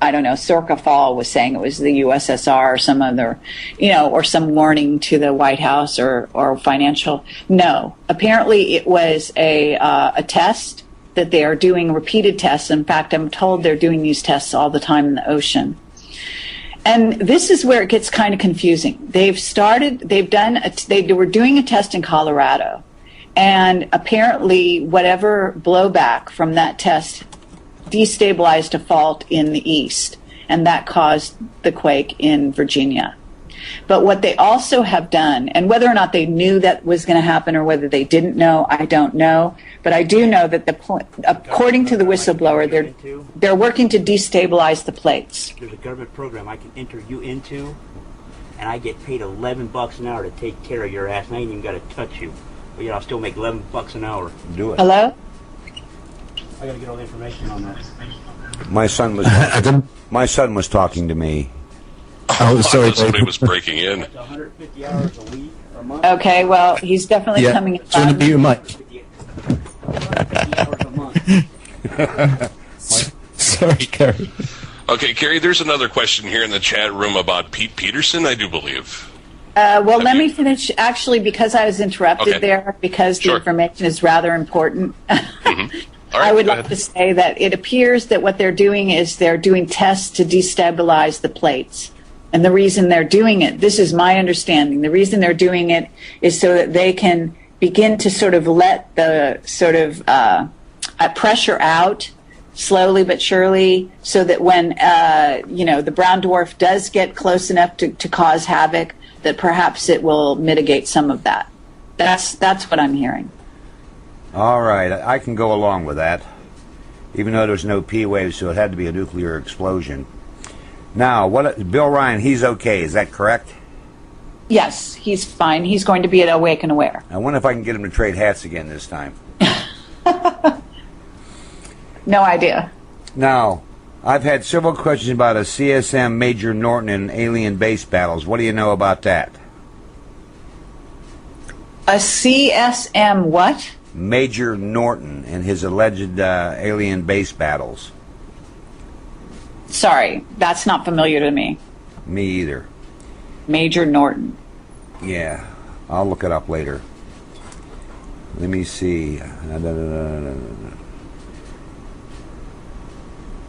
I don't know, Circa Fall was saying it was the USSR or some other, or some warning to the White House or financial. No, apparently it was a test that they are doing, repeated tests. In fact, I'm told they're doing these tests all the time in the ocean. And this is where it gets kind of confusing. They were doing a test in Colorado, and apparently whatever blowback from that test destabilized a fault in the east, and that caused the quake in Virginia. But what they also have done, and whether or not they knew that was going to happen or whether they didn't know, I don't know. But I do know that according to the whistleblower, they're working to destabilize the plates. There's a government program I can enter you into, and I get paid $11 an hour to take care of your ass, and I ain't even got to touch you. But I'll still make $11 an hour. Do it. Hello? I got to get all the information on that. My son was talking to me. Oh, sorry, somebody was breaking in. That's 150 hours a week or a month. Okay, well, he's definitely coming in. Do you want to be your mic? 150 hours a month. Sorry, Kerry. Okay, Kerry, there's another question here in the chat room about Pete Peterson, I do believe. Let me finish, actually, because I was interrupted there, because the Sure. information is rather important. Mm-hmm. All right, I would go like ahead. to say that it appears that what they're doing is they're doing tests to destabilize the plates. And the reason they're doing it, this is my understanding, the reason they're doing it is so that they can begin to sort of let the sort of pressure out slowly but surely, so that when, the brown dwarf does get close enough to cause havoc, that perhaps it will mitigate some of that. That's what I'm hearing. All right, I can go along with that, even though there's no P wave, so it had to be a nuclear explosion. Now, Bill Ryan, he's okay, is that correct? Yes, he's fine. He's going to be at Awake and Aware. I wonder if I can get him to trade hats again this time. No idea. Now, I've had several questions about a CSM Major Norton in alien base battles. What do you know about that? A CSM what? Major Norton and his alleged alien base battles. Sorry, that's not familiar to me. Me either. Major Norton. Yeah, I'll look it up later. Let me see.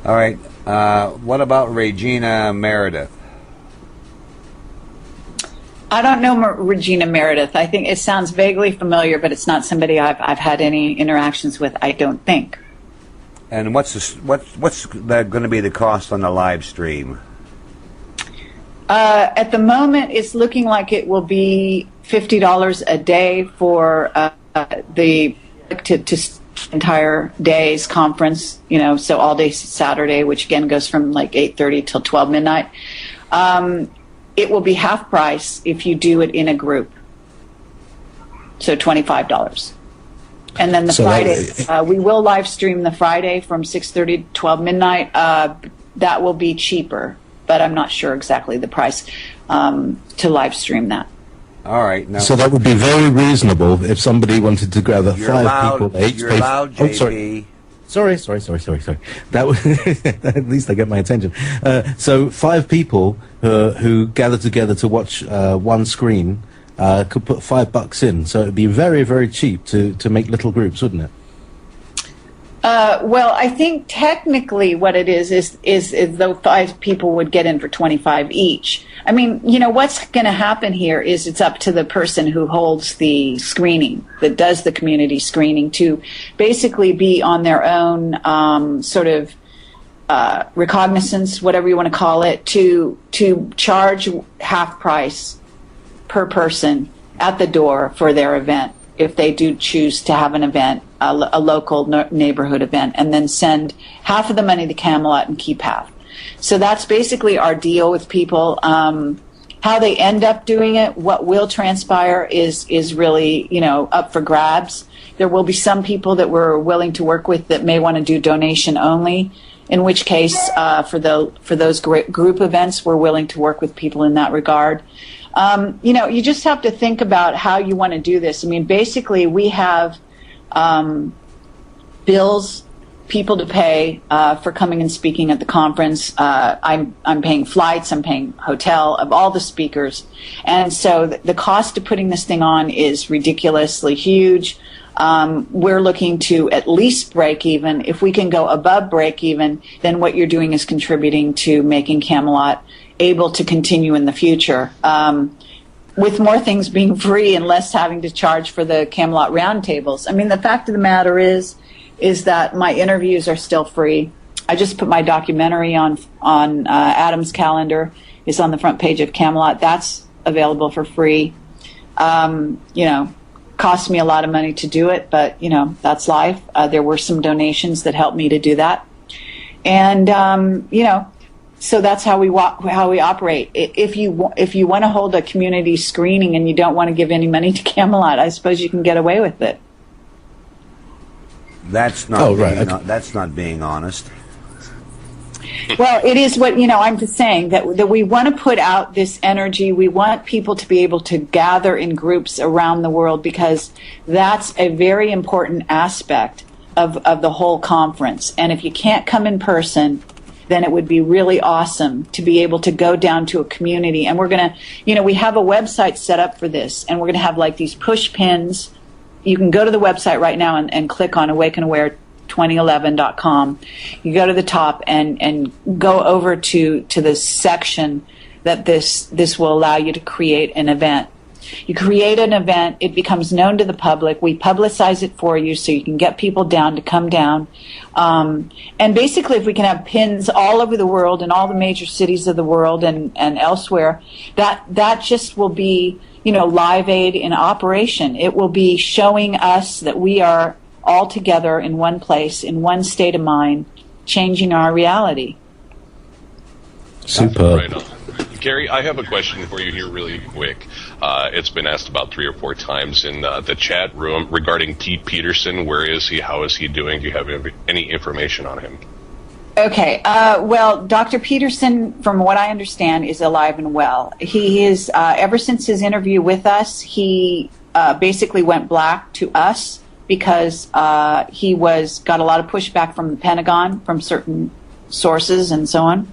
All right. What about Regina Meredith? I don't know Regina Meredith. I think it sounds vaguely familiar, but it's not somebody I've had any interactions with, I don't think. And what's going to be the cost on the live stream? At the moment, it's looking like it will be $50 a day for the entire day's conference. So all day Saturday, which again goes from like 8:30 till 12 midnight. It will be half price if you do it in a group. So $25. And then the Friday, we will live stream the Friday from 6:30 to 12 midnight. That will be cheaper, but I'm not sure exactly the price to live stream that. All right. Now, so that would be very reasonable if somebody wanted to gather people. You're allowed, JP. Sorry. That would, at least I get my attention. So 5 people who gather together to watch one screen could put $5 in. So it'd be very, very cheap to make little groups, wouldn't it? Well, I think technically what it is though 5 people would get in for 25 each. I mean, what's going to happen here is it's up to the person who holds the screening, that does the community screening, to basically be on their own sort of recognizance, whatever you want to call it, to charge half price per person at the door for their event, if they do choose to have an event, a local neighborhood event, and then send half of the money to Camelot and keep half. So that's basically our deal with people. How they end up doing it, what will transpire is really, up for grabs. There will be some people that we're willing to work with that may want to do donation only, in which case, for those group events, we're willing to work with people in that regard. You just have to think about how you want to do this. I mean, basically, we have bills, people to pay for coming and speaking at the conference. I'm paying flights, I'm paying hotel of all the speakers, and so the cost of putting this thing on is ridiculously huge. We're looking to at least break even. If we can go above break even, then what you're doing is contributing to making Camelot able to continue in the future. With more things being free and less having to charge for the Camelot roundtables. I mean, the fact of the matter is that my interviews are still free. I just put my documentary on Adam's calendar. It's on the front page of Camelot. That's available for free. Cost me a lot of money to do it, but that's life. There were some donations that helped me to do that, and so that's how we operate. If you want to hold a community screening and you don't want to give any money to Camelot, I suppose you can get away with it. That's not. That's not being honest. Well, it is what I'm just saying that we want to put out this energy. We want people to be able to gather in groups around the world, because that's a very important aspect of the whole conference. And if you can't come in person, then it would be really awesome to be able to go down to a community. And we're going to, we have a website set up for this, and we're going to have like these push pins. You can go to the website right now and click on awakenaware2011.com. You go to the top and go over to this section that this will allow you to create an event. You create an event, it becomes known to the public, we publicize it for you so you can get people down to come down. And basically, if we can have pins all over the world, in all the major cities of the world and elsewhere, that just will be, Live Aid in operation. It will be showing us that we are all together in one place, in one state of mind, changing our reality. Superb. Right on. Kerry, I have a question for you here really quick. It's been asked about 3 or 4 times in the chat room regarding Pete Peterson. Where is he? How is he doing? Do you have any information on him? Okay. Well, Dr. Peterson, from what I understand, is alive and well. He is, ever since his interview with us, he basically went black to us because he got a lot of pushback from the Pentagon, from certain sources and so on.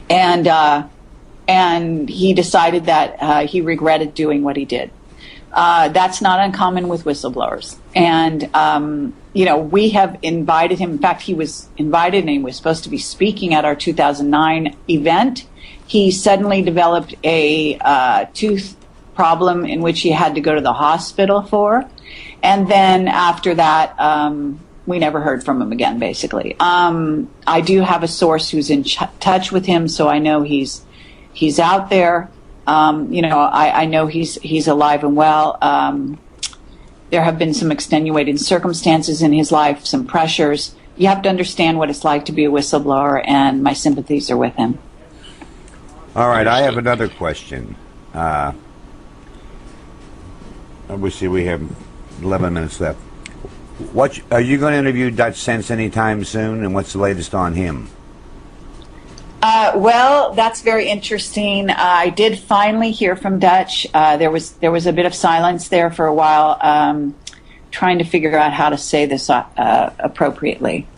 And he decided that he regretted doing what he did. That's not uncommon with whistleblowers. And, we have invited him. In fact, he was invited and he was supposed to be speaking at our 2009 event. He suddenly developed a tooth problem in which he had to go to the hospital for. And then after that, we never heard from him again, basically. I do have a source who's in touch with him, so I know he's out there. I know he's alive and well. There have been some extenuating circumstances in his life, some pressures. You have to understand what it's like to be a whistleblower, and my sympathies are with him. All right, I have another question. Obviously, we have 11 minutes left. What are you going to interview Dutch Sense anytime soon, and what's the latest on him? Well, that's very interesting. I did finally hear from Dutch. There was a bit of silence there for a while, trying to figure out how to say this appropriately.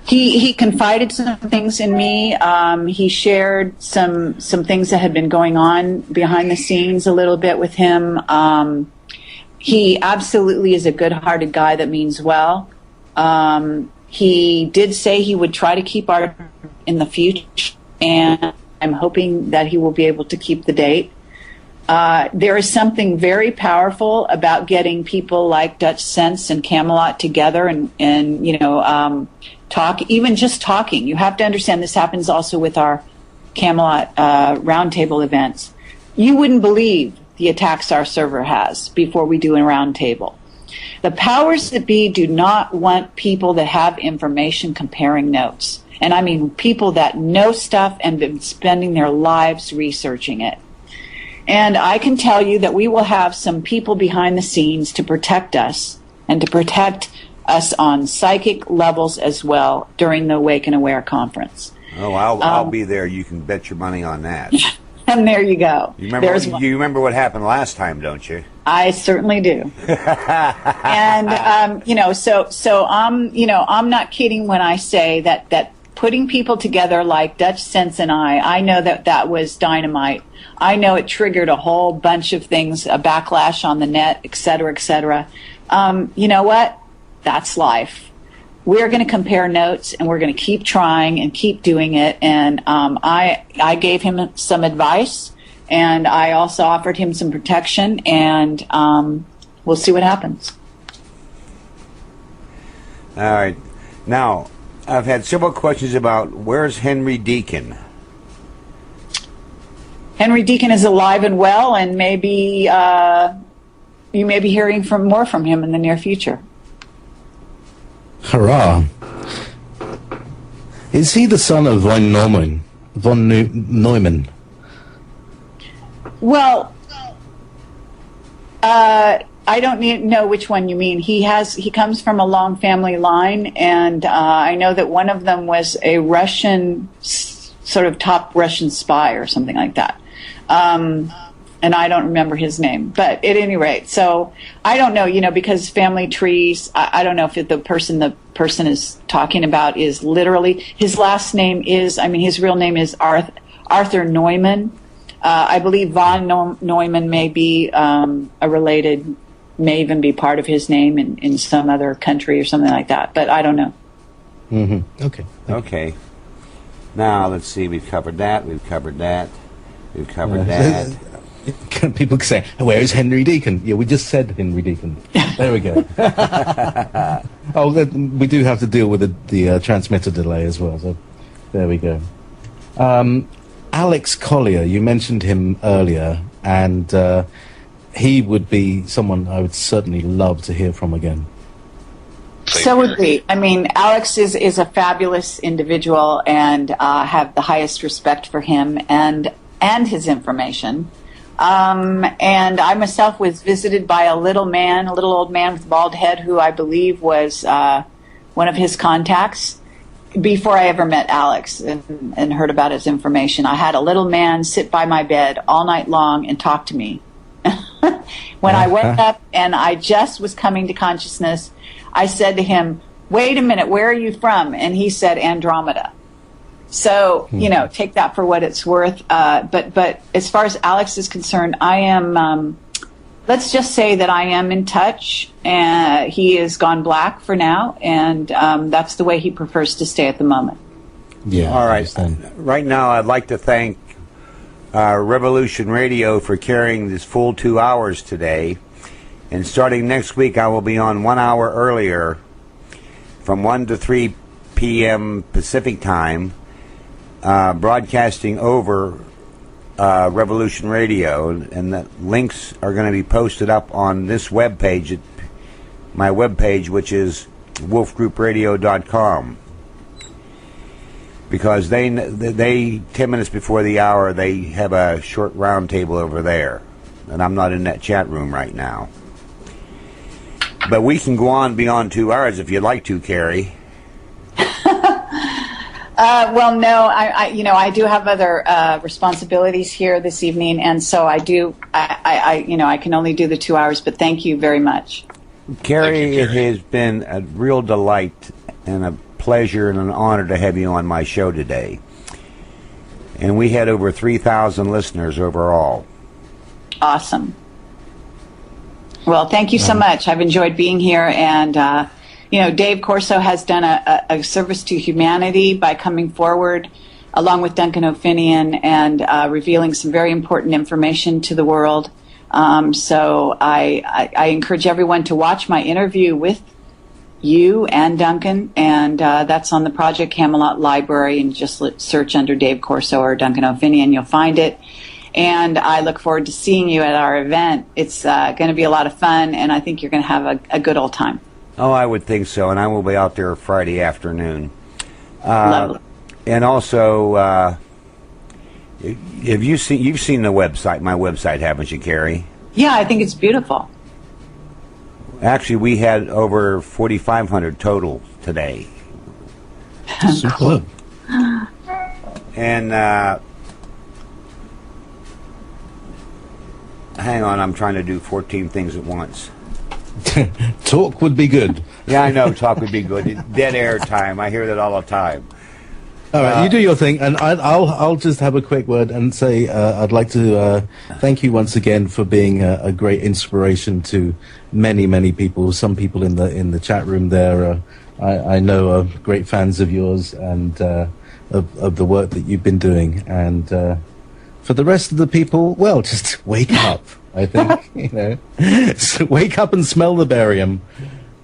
He confided some things in me. He shared some things that had been going on behind the scenes a little bit with him. He absolutely is a good-hearted guy that means well. He did say he would try to keep our in the future, and I'm hoping that he will be able to keep the date. There is something very powerful about getting people like Dutch Sense and Camelot together and talk, even just talking. You have to understand this happens also with our Camelot roundtable events. You wouldn't believe the attacks our server has before we do a roundtable. The powers that be do not want people that have information comparing notes. And I mean people that know stuff and been spending their lives researching it. And I can tell you that we will have some people behind the scenes to protect us and to protect us on psychic levels as well during the Awake and Aware conference. Oh, I'll be there. You can bet your money on that. And there you go. You remember what happened last time, don't you? I certainly do. And so I'm not kidding when I say that putting people together like Dutch Sense and I know that was dynamite. I know it triggered a whole bunch of things, a backlash on the net, et cetera, et cetera. You know what? That's life. We're going to compare notes, and we're going to keep trying and keep doing it. And I gave him some advice, and I also offered him some protection, and we'll see what happens. All right. Now, I've had several questions about where's Henry Deacon? Henry Deacon is alive and well, and maybe you may be hearing more from him in the near future. Hurrah. Is he the son of von Neumann? Well, I don't know which one you mean. He comes from a long family line, and I know that one of them was a Russian, sort of top Russian spy or something like that. And I don't remember his name, but at any rate, so I don't know, because family trees, I don't know if the person is talking about is literally, his last name is, his real name is Arthur Neumann. I believe von Neumann may be may even be part of his name in some other country or something like that, but I don't know. Mm-hmm. Okay. Okay. Now, let's see, we've covered that. People can say, where is Henry Deacon? Yeah, we just said Henry Deacon. There we go. We do have to deal with the transmitter delay as well, so there we go. Alex Collier, you mentioned him earlier, and he would be someone I would certainly love to hear from again. So would we. Alex is a fabulous individual, and have the highest respect for him and his information. And I myself was visited by a little old man with a bald head who I believe was one of his contacts before I ever met Alex and heard about his information. I had a little man sit by my bed all night long and talk to me. When I woke up and I just was coming to consciousness, I said to him, "Wait a minute, where are you from?" And he said, "Andromeda." So, take that for what it's worth. But as far as Alex is concerned, I am let's just say that I am in touch. He has gone black for now, and that's the way he prefers to stay at the moment. Yeah. All I right. understand. Right now, I'd like to thank Revolution Radio for carrying this full 2 hours today. And starting next week, I will be on 1 hour earlier from 1 to 3 p.m. Pacific time, broadcasting over Revolution Radio. And the links are going to be posted up on this webpage, my webpage, which is wolfgroupradio.com. Because they 10 minutes before the hour, they have a short round table over there. And I'm not in that chat room right now. But we can go on beyond 2 hours if you'd like to, Kerry. Well, no, I do have other responsibilities here this evening, and so I can only do the 2 hours. But thank you very much, Kerry. It has been a real delight and a pleasure and an honor to have you on my show today. And we had over 3,000 listeners overall. Awesome. Well, thank you so much. I've enjoyed being here, and Dave Corso has done a service to humanity by coming forward, along with Duncan O'Finian, and revealing some very important information to the world. So I encourage everyone to watch my interview with you and Duncan, and that's on the Project Camelot library, and just search under Dave Corso or Duncan O'Finian, you'll find it. And I look forward to seeing you at our event. It's going to be a lot of fun, and I think you're going to have a good old time. Oh, I would think so, and I will be out there Friday afternoon. Lovely. And also, you've seen the website, my website, haven't you, Kerry? Yeah, I think it's beautiful. Actually, we had over 4,500 total today. Superb. And hang on, I'm trying to do 14 things at once. Talk would be good. Yeah, I know, talk would be good. Dead air time. I hear that all the time. All right, you do your thing, and I'll just have a quick word and say I'd like to thank you once again for being a great inspiration to many people. Some people in the chat room there, I know, are great fans of yours and of the work that you've been doing. And for the rest of the people, well, just wake up. I think so wake up and smell the barium.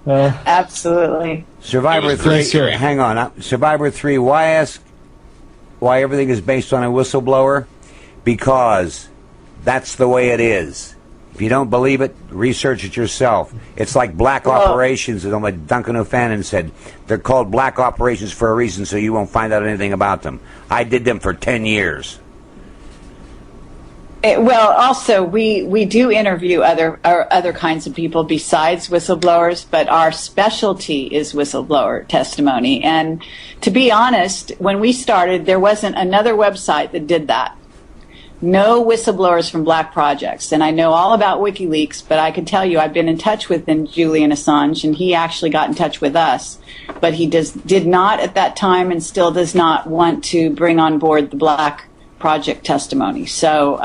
Absolutely. Survivor 3. Hang on. Survivor 3. Why everything is based on a whistleblower? Because that's the way it is. If you don't believe it, research it yourself. It's like black operations, and what Duncan O'Fannin said. They're called black operations for a reason, so you won't find out anything about them. I did them for 10 years. Well, also, we do interview other kinds of people besides whistleblowers, but our specialty is whistleblower testimony. And to be honest, when we started, there wasn't another website that did that. No whistleblowers from black projects. And I know all about WikiLeaks, but I can tell you I've been in touch with Julian Assange, and he actually got in touch with us. But he did not at that time, and still does not want to bring on board the black project testimony. So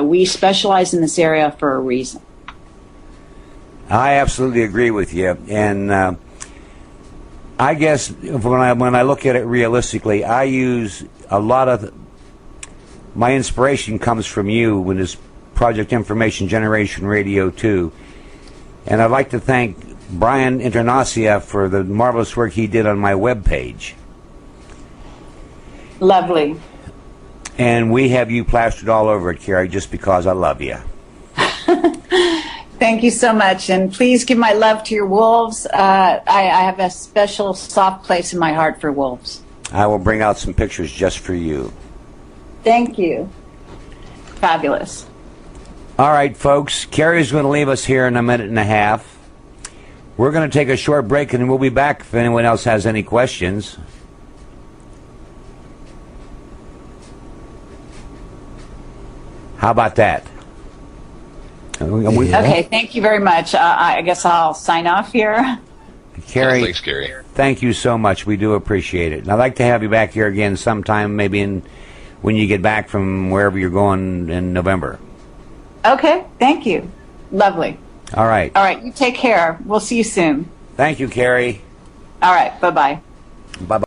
we specialize in this area for a reason. I absolutely agree with you, and I guess when I look at it realistically, I use a lot of my inspiration comes from you with this Project Information Generation Radio 2, and I'd like to thank Brian Internacia for the marvelous work he did on my webpage. Lovely. And we have you plastered all over it, Kerry, just because I love you. Thank you so much. And please give my love to your wolves. I have a special soft place in my heart for wolves. I will bring out some pictures just for you. Thank you. Fabulous. All right, folks. Kerry's going to leave us here in a minute and a half. We're going to take a short break, and we'll be back if anyone else has any questions. How about that? Okay, thank you very much. I guess I'll sign off here. Kerry, Thanks, Kerry. Thank you so much. We do appreciate it. And I'd like to have you back here again sometime, maybe when you get back from wherever you're going in November. Okay, thank you. Lovely. All right. All right. You take care. We'll see you soon. Thank you, Kerry. All right. Bye-bye. Bye-bye.